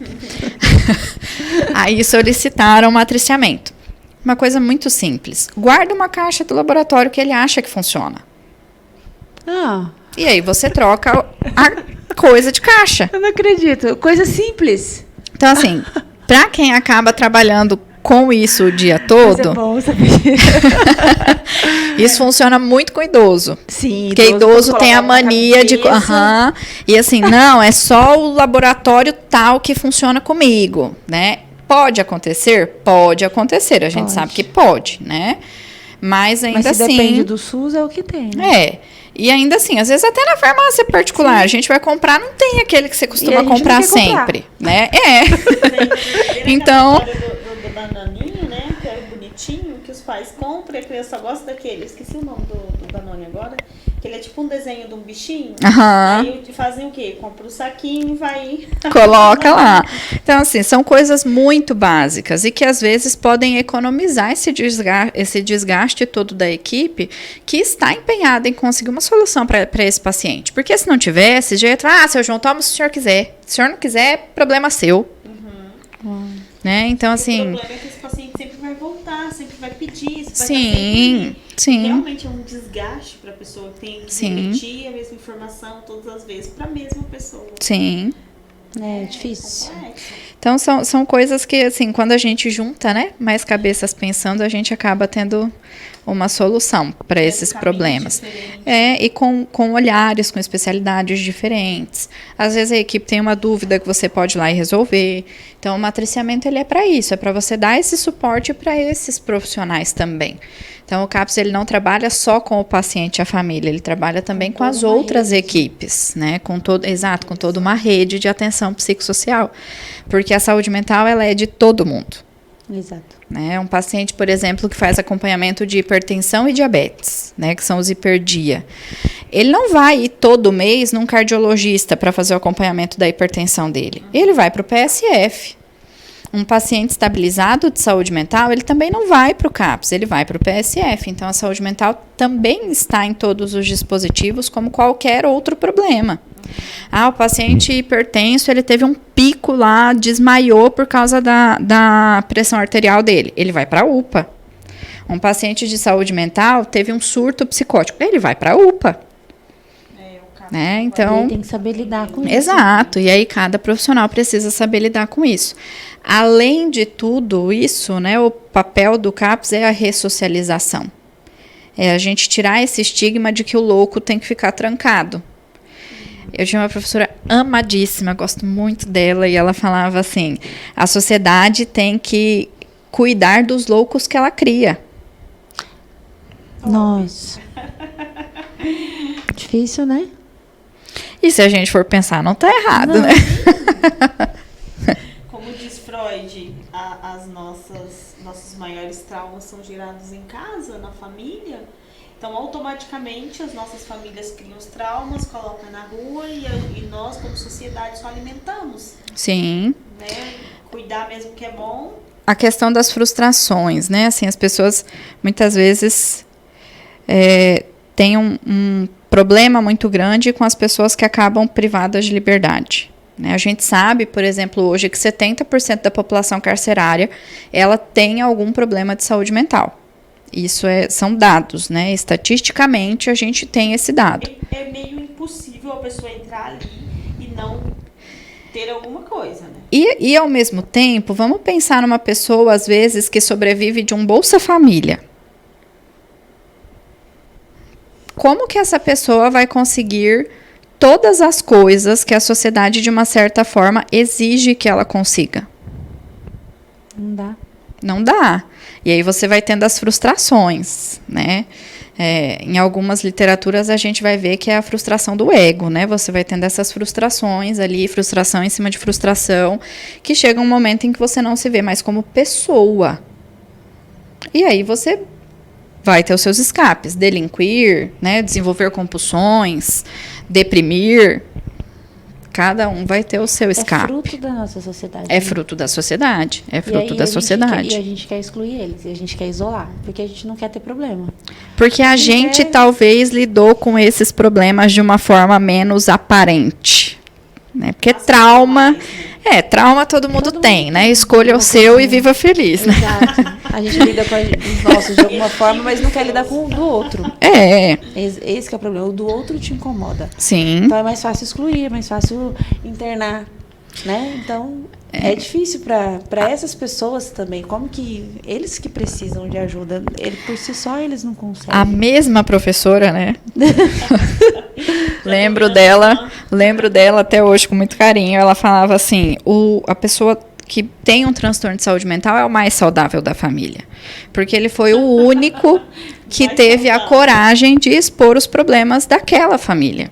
Aí solicitaram o matriciamento. Uma coisa muito simples. Guarda uma caixa do laboratório que ele acha que funciona. E aí você troca a coisa de caixa. Eu não acredito. Coisa simples. Então, assim, para quem acaba trabalhando com isso o dia todo... Mas é bom saber. Isso funciona muito com idoso. Sim. Porque idoso tem a mania de... E assim, não, é só o laboratório tal que funciona comigo, né? Pode acontecer? Pode acontecer. A gente sabe que pode, né? Mas ainda assim... depende do SUS, é o que tem, né? E ainda assim, às vezes até na farmácia particular, a gente vai comprar, não tem aquele que você costuma comprar sempre, né? Então... do Danoninho, né? Que era bonitinho, que os pais compram e a criança gosta daquele. Esqueci o nome do Danone agora. Que ele é tipo um desenho de um bichinho. Aí fazem o quê? Compra o saquinho e vai... Coloca lá. Então, assim, são coisas muito básicas e que às vezes podem economizar esse desgaste todo da equipe que está empenhada em conseguir uma solução para esse paciente. Porque se não tivesse, já ia falar, seu João, toma se o senhor quiser. Se o senhor não quiser, problema seu. Né? Então, assim... O problema é que esse paciente sempre vai voltar, sempre vai pedir. Sim. Realmente é um desgaste para a pessoa que tem que repetir a mesma informação todas as vezes para a mesma pessoa. Sim. É difícil. Então, são coisas que, assim, quando a gente junta, né, mais cabeças pensando, a gente acaba tendo uma solução para esses problemas. E com olhares, com especialidades diferentes. Às vezes a equipe tem uma dúvida que você pode ir lá e resolver. Então, o matriciamento ele é para isso, é para você dar esse suporte para esses profissionais também. Então, o CAPS ele não trabalha só com o paciente e a família, ele trabalha também com as outras equipes, né? Com toda uma rede de atenção psicossocial. Porque a saúde mental ela é de todo mundo. Exato. Né? Um paciente, por exemplo, que faz acompanhamento de hipertensão e diabetes, né? Que são os hiperdia. Ele não vai ir todo mês num cardiologista para fazer o acompanhamento da hipertensão dele. Ele vai para o PSF. Um paciente estabilizado de saúde mental, ele também não vai para o CAPS, ele vai para o PSF. Então, a saúde mental também está em todos os dispositivos como qualquer outro problema. O paciente hipertenso, ele teve um pico lá, desmaiou por causa da pressão arterial dele. Ele vai para a UPA. Um paciente de saúde mental teve um surto psicótico. Ele vai para a UPA. Né? Então, ele tem que saber lidar com isso. Exato. E aí, cada profissional precisa saber lidar com isso. Além de tudo isso, né, o papel do CAPS é a ressocialização. É a gente tirar esse estigma de que o louco tem que ficar trancado. Eu tinha uma professora amadíssima, gosto muito dela, e ela falava assim, a sociedade tem que cuidar dos loucos que ela cria. Nossa. Difícil, né? E se a gente for pensar, não está errado, Não. né? Como diz Freud, nossos maiores traumas são gerados em casa, na família. Então, automaticamente, as nossas famílias criam os traumas, colocam na rua e nós, como sociedade, só alimentamos. Sim. Né? Cuidar mesmo que é bom. A questão das frustrações, né? Assim, as pessoas, muitas vezes, têm um problema muito grande com as pessoas que acabam privadas de liberdade. Né? A gente sabe, por exemplo, hoje que 70% da população carcerária, ela tem algum problema de saúde mental. Isso são dados, né? Estatisticamente, a gente tem esse dado. É meio impossível a pessoa entrar ali e não ter alguma coisa, né? E ao mesmo tempo, vamos pensar numa pessoa, às vezes, que sobrevive de um Bolsa Família. Como que essa pessoa vai conseguir todas as coisas que a sociedade, de uma certa forma, exige que ela consiga? Não dá. Não dá. E aí você vai tendo as frustrações, né? Em algumas literaturas a gente vai ver que é a frustração do ego, né? Você vai tendo essas frustrações ali, frustração em cima de frustração, que chega um momento em que você não se vê mais como pessoa. E aí você vai ter os seus escapes, delinquir, né? Desenvolver compulsões, deprimir. Cada um vai ter o seu escape. É fruto da nossa sociedade. É fruto da sociedade. É fruto da sociedade. E a gente quer excluir eles, e a gente quer isolar, porque a gente não quer ter problema. Porque a gente talvez lidou com esses problemas de uma forma menos aparente. Né? Porque trauma... trauma todo mundo tem, né? Escolha o seu e viva feliz, né? Exato. A gente lida com os nossos de alguma forma, mas não quer lidar com o do outro. Esse que é o problema. O do outro te incomoda. Sim. Então é mais fácil excluir, é mais fácil internar, né? Então é difícil para essas pessoas também. Como que eles que precisam de ajuda, por si só eles não conseguem. A mesma professora, né? Lembro dela até hoje com muito carinho. Ela falava assim, a pessoa que tem um transtorno de saúde mental é o mais saudável da família. Porque ele foi o único que teve a coragem de expor os problemas daquela família.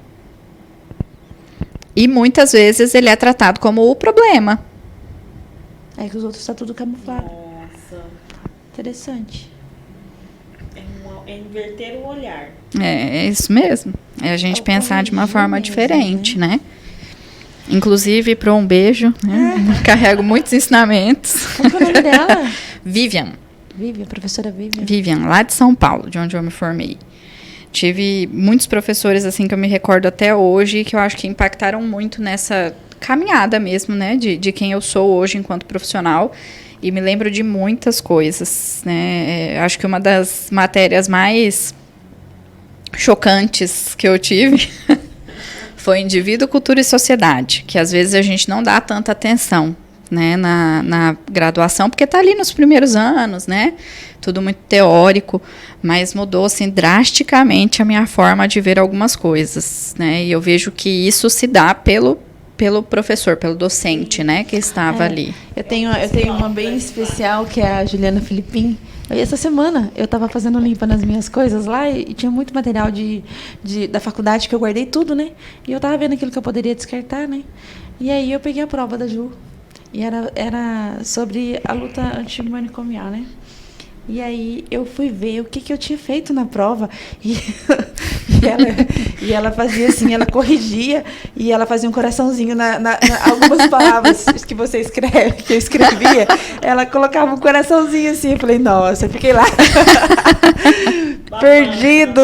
E muitas vezes ele é tratado como o problema. É que os outros estão tudo camuflado. Nossa. Interessante. É inverter o olhar. É isso mesmo. É a gente pensar de uma forma diferente, né? Inclusive, para um beijo, né? Carrego muitos ensinamentos. Qual que é o nome dela? Vivian, professora Vivian. Vivian, lá de São Paulo, de onde eu me formei. Tive muitos professores, assim, que eu me recordo até hoje, que eu acho que impactaram muito nessa caminhada mesmo, né? De quem eu sou hoje enquanto profissional. E me lembro de muitas coisas, né? Acho que uma das matérias mais chocantes que eu tive foi indivíduo, cultura e sociedade, que às vezes a gente não dá tanta atenção né, na graduação, porque está ali nos primeiros anos, né, tudo muito teórico, mas mudou, assim, drasticamente a minha forma de ver algumas coisas, né, e eu vejo que isso se dá pelo professor, pelo docente, né, que estava ali. Eu tenho uma bem especial, que é a Juliana Filipim. Essa semana eu estava fazendo limpa nas minhas coisas lá e tinha muito material da faculdade que eu guardei tudo, né? E eu estava vendo aquilo que eu poderia descartar, né? E aí eu peguei a prova da Ju. E era sobre a luta antimanicomial, né? E aí eu fui ver o que eu tinha feito na prova. E ela fazia assim, ela corrigia e ela fazia um coraçãozinho algumas palavras que você escreve, que eu escrevia. Ela colocava um coraçãozinho assim. Eu falei, nossa, eu fiquei lá perdido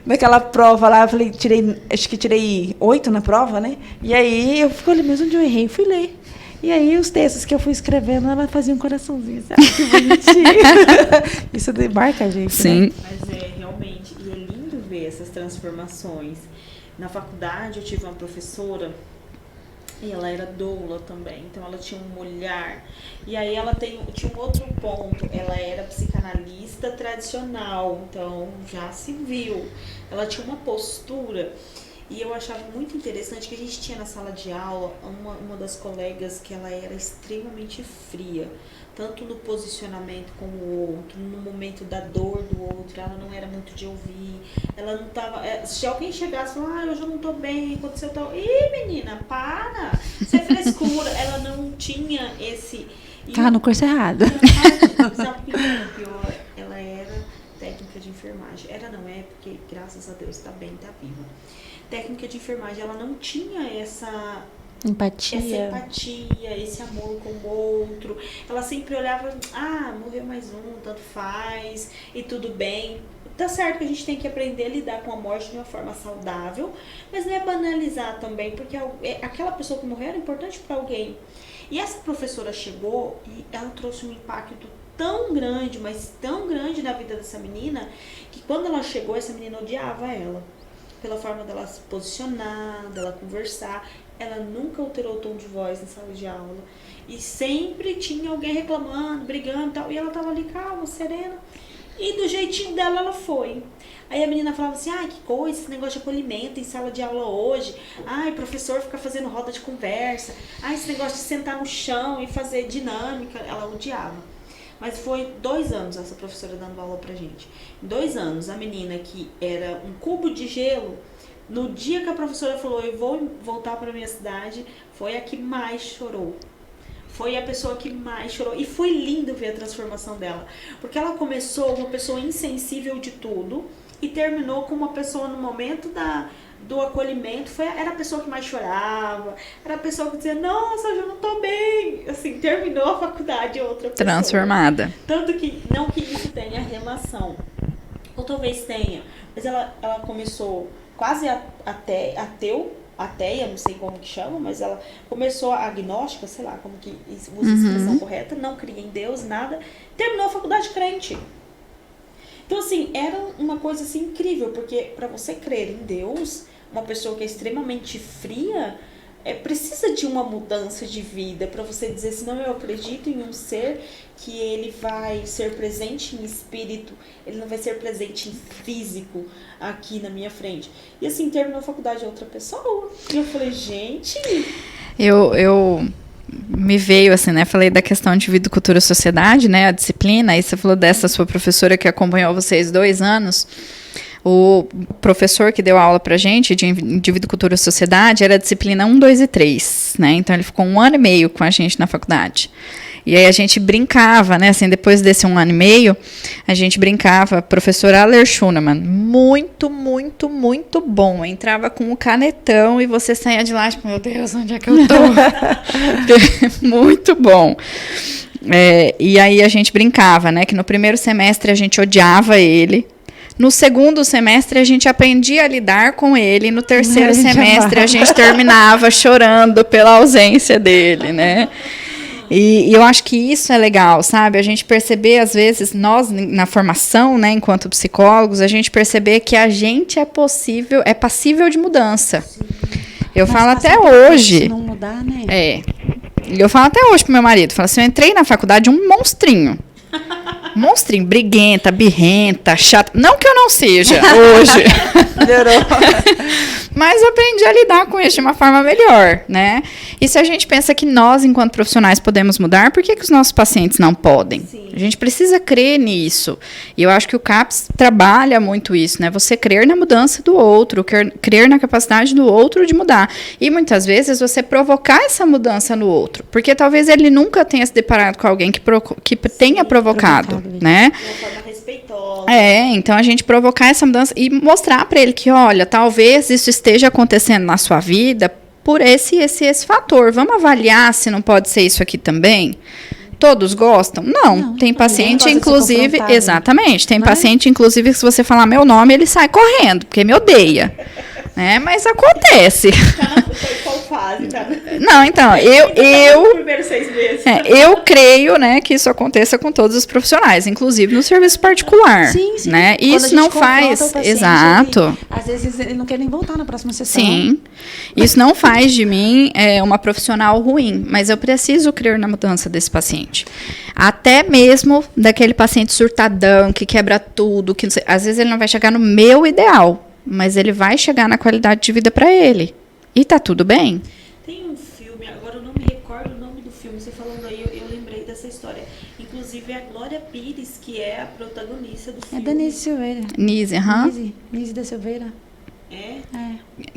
naquela prova lá. Eu falei, acho que tirei 8 na prova, né? E aí eu fiquei, mas onde eu errei? Fui ler. E aí os textos que eu fui escrevendo, ela fazia um coraçãozinho. Sabe? Que bonitinho. Isso marca a gente, sim, né? Mas realmente, e é lindo ver essas transformações. Na faculdade eu tive uma professora, e ela era doula também, então ela tinha um olhar. E aí ela tinha um outro ponto, ela era psicanalista tradicional, então já se viu. Ela tinha uma postura. E eu achava muito interessante que a gente tinha na sala de aula uma das colegas que ela era extremamente fria, tanto no posicionamento com o outro, no momento da dor do outro, ela não era muito de ouvir, ela não tava... Se alguém chegasse e falasse, hoje eu não tô bem, aconteceu tal... Ih, menina, para! Isso é frescura. Ela não tinha esse... Tava no curso errado. Sabe o que é pior? Ela era técnica de enfermagem. Era, não é, porque graças a Deus tá bem, tá viva. Técnica de enfermagem, ela não tinha essa empatia, esse amor com o outro. Ela sempre olhava, morreu mais um, tanto faz, e tudo bem. Tá certo que a gente tem que aprender a lidar com a morte de uma forma saudável, mas não é banalizar também, porque aquela pessoa que morreu era importante para alguém. E essa professora chegou e ela trouxe um impacto tão grande, mas tão grande na vida dessa menina, que quando ela chegou, essa menina odiava ela. Pela forma dela se posicionar, dela conversar. Ela nunca alterou o tom de voz na sala de aula. E sempre tinha alguém reclamando, brigando e tal. E ela tava ali calma, serena. E do jeitinho dela, ela foi. Aí a menina falava assim, que coisa, esse negócio de acolhimento em sala de aula hoje. O professor fica fazendo roda de conversa. Esse negócio de sentar no chão e fazer dinâmica. Ela odiava. Mas foi 2 anos essa professora dando aula pra gente. Em 2 anos, a menina que era um cubo de gelo, no dia que a professora falou, eu vou voltar pra minha cidade, foi a que mais chorou. Foi a pessoa que mais chorou. E foi lindo ver a transformação dela. Porque ela começou uma pessoa insensível de tudo e terminou com uma pessoa no momento do acolhimento, era a pessoa que mais chorava, era a pessoa que dizia, nossa, eu não tô bem. Assim, terminou a faculdade outra pessoa. Transformada. Tanto que, não que isso tenha relação, ou talvez tenha, mas ela começou quase ateia, não sei como que chama, mas ela começou agnóstica, sei lá, como que usa a expressão correta, não cria em Deus, nada, terminou a faculdade crente. Então, assim, era uma coisa assim incrível, porque para você crer em Deus, uma pessoa que é extremamente fria, precisa de uma mudança de vida para você dizer assim, não, eu acredito em um ser que ele vai ser presente em espírito, ele não vai ser presente em físico aqui na minha frente. E assim, terminou a faculdade outra pessoa. E eu falei, gente... Eu me veio assim, né, falei da questão de vida, cultura, sociedade, né, a disciplina, aí você falou dessa sua professora que acompanhou vocês 2 anos, o professor que deu aula pra gente de vida, cultura, sociedade, era a disciplina 1, 2 e 3, né, então ele ficou 1 ano e meio com a gente na faculdade. E aí a gente brincava, né, assim, depois desse 1 ano e meio, a gente brincava, professor Aller Schunemann, muito, muito, muito bom, entrava com um canetão e você saía de lá, tipo, meu Deus, onde é que eu tô? Muito bom. E aí a gente brincava, né, que no primeiro semestre a gente odiava ele, no segundo semestre a gente aprendia a lidar com ele, no terceiro semestre a gente terminava chorando pela ausência dele, né. E eu acho que isso é legal, sabe? A gente perceber, às vezes, nós, na formação, né, enquanto psicólogos, a gente perceber que a gente é passível de mudança. Sim. Eu falo até hoje. Se não mudar, né? E eu falo até hoje pro meu marido, falo assim, eu entrei na faculdade um monstrinho. Monstrinho, briguenta, birrenta, chata. Não que eu não seja hoje. Melhorou. Mas eu aprendi a lidar com isso de uma forma melhor, né? E se a gente pensa que nós, enquanto profissionais, podemos mudar, por que os nossos pacientes não podem? Sim. A gente precisa crer nisso. E eu acho que o CAPS trabalha muito isso, né? Você crer na mudança do outro, crer na capacidade do outro de mudar. E muitas vezes você provocar essa mudança no outro. Porque talvez ele nunca tenha se deparado com alguém que tenha provocado, né? De uma forma respeitosa. Então a gente provocar essa mudança e mostrar para ele que, olha, talvez isso esteja acontecendo na sua vida por esse fator. Vamos avaliar se não pode ser isso aqui também? Todos gostam? Não. Tem paciente, inclusive... Exatamente. Tem paciente, inclusive, que se você falar meu nome, ele sai correndo, porque me odeia. Né? Mas acontece. Qual fase, tá? Não, então, Nos primeiros 6 meses. eu creio, né, que isso aconteça com todos os profissionais, inclusive no serviço particular. Sim. Né? Quando Isso não faz. Paciente, Exato. às vezes ele não quer nem voltar na próxima sessão. Sim. Isso não faz de mim uma profissional ruim, mas eu preciso crer na mudança desse paciente. Até mesmo daquele paciente surtadão, que quebra tudo, que às vezes ele não vai chegar no meu ideal, mas ele vai chegar na qualidade de vida para ele. E tá tudo bem. Tem um filme, agora eu não me recordo o nome do filme, você falando aí, eu lembrei dessa história. Inclusive, é a Glória Pires, que é a protagonista do filme. É da Nise Silveira. Nise, Nise da Silveira. É?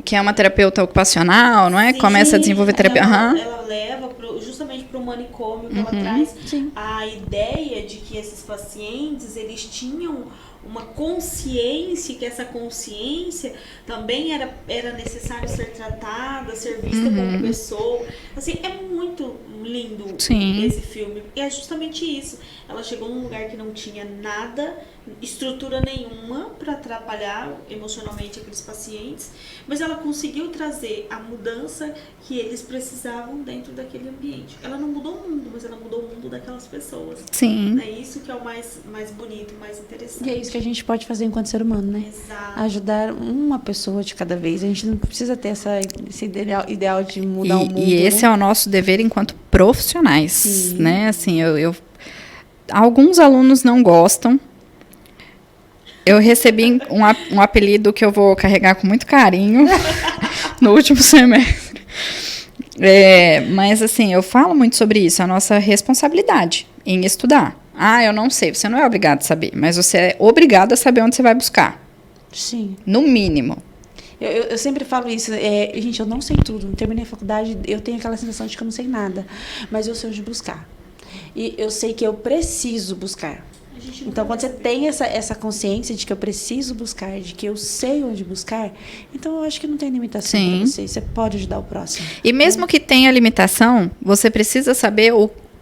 Que é uma terapeuta ocupacional, não é? Sim, começa a desenvolver terapia. Ela leva justamente para o manicômio, que ela traz Sim. a ideia de que esses pacientes, eles tinham uma consciência, que essa consciência também era necessário ser tratada, ser vista como pessoa. Assim, é muito lindo Sim. esse filme. E é justamente isso. Ela chegou num lugar que não tinha nada, estrutura nenhuma para atrapalhar emocionalmente aqueles pacientes, mas ela conseguiu trazer a mudança que eles precisavam dentro daquele ambiente. Ela não mudou o mundo, mas ela mudou o mundo daquelas pessoas. Sim. É isso que é o mais bonito, mais interessante. E é isso que a gente pode fazer enquanto ser humano, né? Exato. Ajudar uma pessoa de cada vez. A gente não precisa ter esse ideal de mudar o mundo. E esse é o nosso dever enquanto profissionais, Sim. né? Assim, alguns alunos não gostam. Eu recebi um apelido que eu vou carregar com muito carinho no último semestre. Mas, assim, eu falo muito sobre isso, a nossa responsabilidade em estudar. Eu não sei, você não é obrigado a saber, mas você é obrigado a saber onde você vai buscar. Sim. No mínimo. Eu sempre falo isso, gente, eu não sei tudo. Terminei a faculdade, eu tenho aquela sensação de que eu não sei nada, mas eu sei onde buscar. E eu sei que eu preciso buscar. Então, quando você tem essa consciência de que eu preciso buscar, de que eu sei onde buscar, então eu acho que não tem limitação para você. Você pode ajudar o próximo. E mesmo que tenha limitação, você precisa saber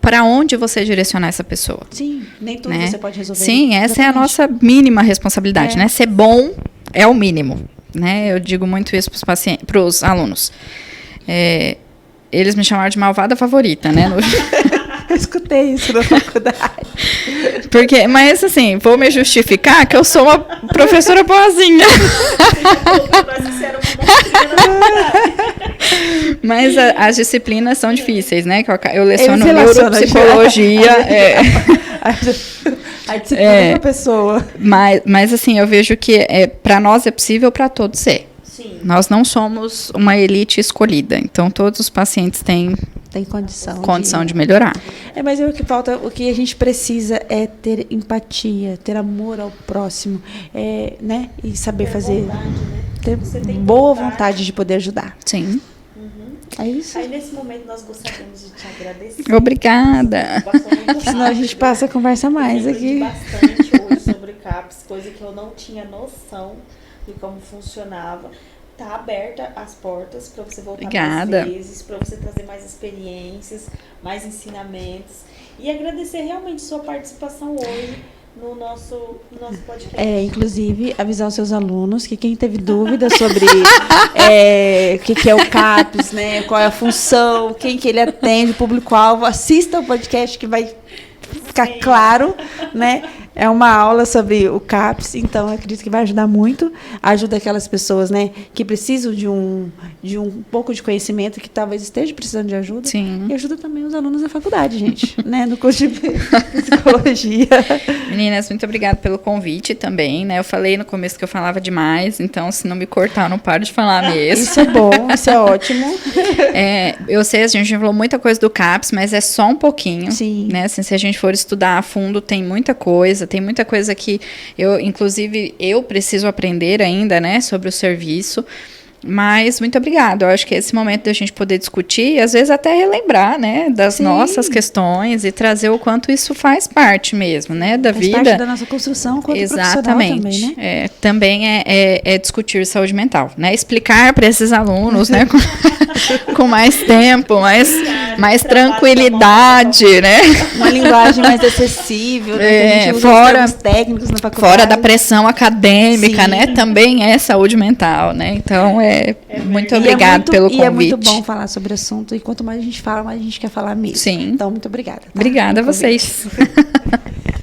para onde você direcionar essa pessoa. Sim, nem tudo né? você pode resolver. Sim, essa é a nossa mínima responsabilidade, né? Ser bom é o mínimo, né? Eu digo muito isso para os alunos. Eles me chamaram de malvada favorita, né? Eu escutei isso na faculdade. Mas assim, vou me justificar que eu sou uma professora boazinha. Mas as disciplinas são difíceis, né? Eu leciono neuropsicologia. A disciplina da pessoa. Mas assim, eu vejo que para nós é possível, para todos é. Sim. Nós não somos uma elite escolhida, então todos os pacientes têm condição de melhorar. Mas o que falta, o que a gente precisa é ter empatia, ter amor ao próximo, né? E saber fazer, vontade, né? ter Você tem boa vontade de poder ajudar. Sim. É isso. Aí nesse momento nós gostaríamos de te agradecer. Obrigada. Senão a gente passa a conversa mais aqui. Bastante hoje sobre CAPS, coisa que eu não tinha noção de como funcionava. Tá aberta as portas para você voltar Obrigada. mais vezes, para você trazer mais experiências, mais ensinamentos. E agradecer realmente sua participação hoje no nosso podcast. Inclusive, avisar os seus alunos que quem teve dúvidas sobre o que é o CAPS, né, qual é a função, quem que ele atende, o público-alvo, assista o podcast que vai ficar claro, né? É uma aula sobre o CAPS, então eu acredito que vai ajudar muito. Ajuda aquelas pessoas, né, que precisam de um pouco de conhecimento, que talvez esteja precisando de ajuda. Sim. E ajuda também os alunos da faculdade, gente, né, no curso de psicologia. Meninas, muito obrigada pelo convite também, né? Eu falei no começo que eu falava demais, então se não me cortar, eu não paro de falar mesmo. Isso é bom, isso é ótimo. Eu sei, a gente falou muita coisa do CAPS, mas é só um pouquinho. Sim. Né? Assim, se a gente for estudar a fundo, tem muita coisa que inclusive, eu preciso aprender ainda, né, sobre o serviço. Mas muito obrigada. Eu acho que esse momento da gente poder discutir e às vezes até relembrar, né, das Sim. nossas questões e trazer o quanto isso faz parte mesmo, né, da faz vida. Parte da nossa construção quanto Exatamente. Profissional também, né? Também é discutir saúde mental, né? Explicar para esses alunos, né, com mais tempo, mais tranquilidade, né? Uma linguagem mais acessível, né? Que a gente usa fora os técnicos na faculdade. Fora da pressão acadêmica, Sim. né? Também é saúde mental, né? Então, muito obrigado pelo convite. E é muito bom falar sobre o assunto. E quanto mais a gente fala, mais a gente quer falar mesmo. Sim. Então, muito obrigada. Tá? Obrigada a vocês.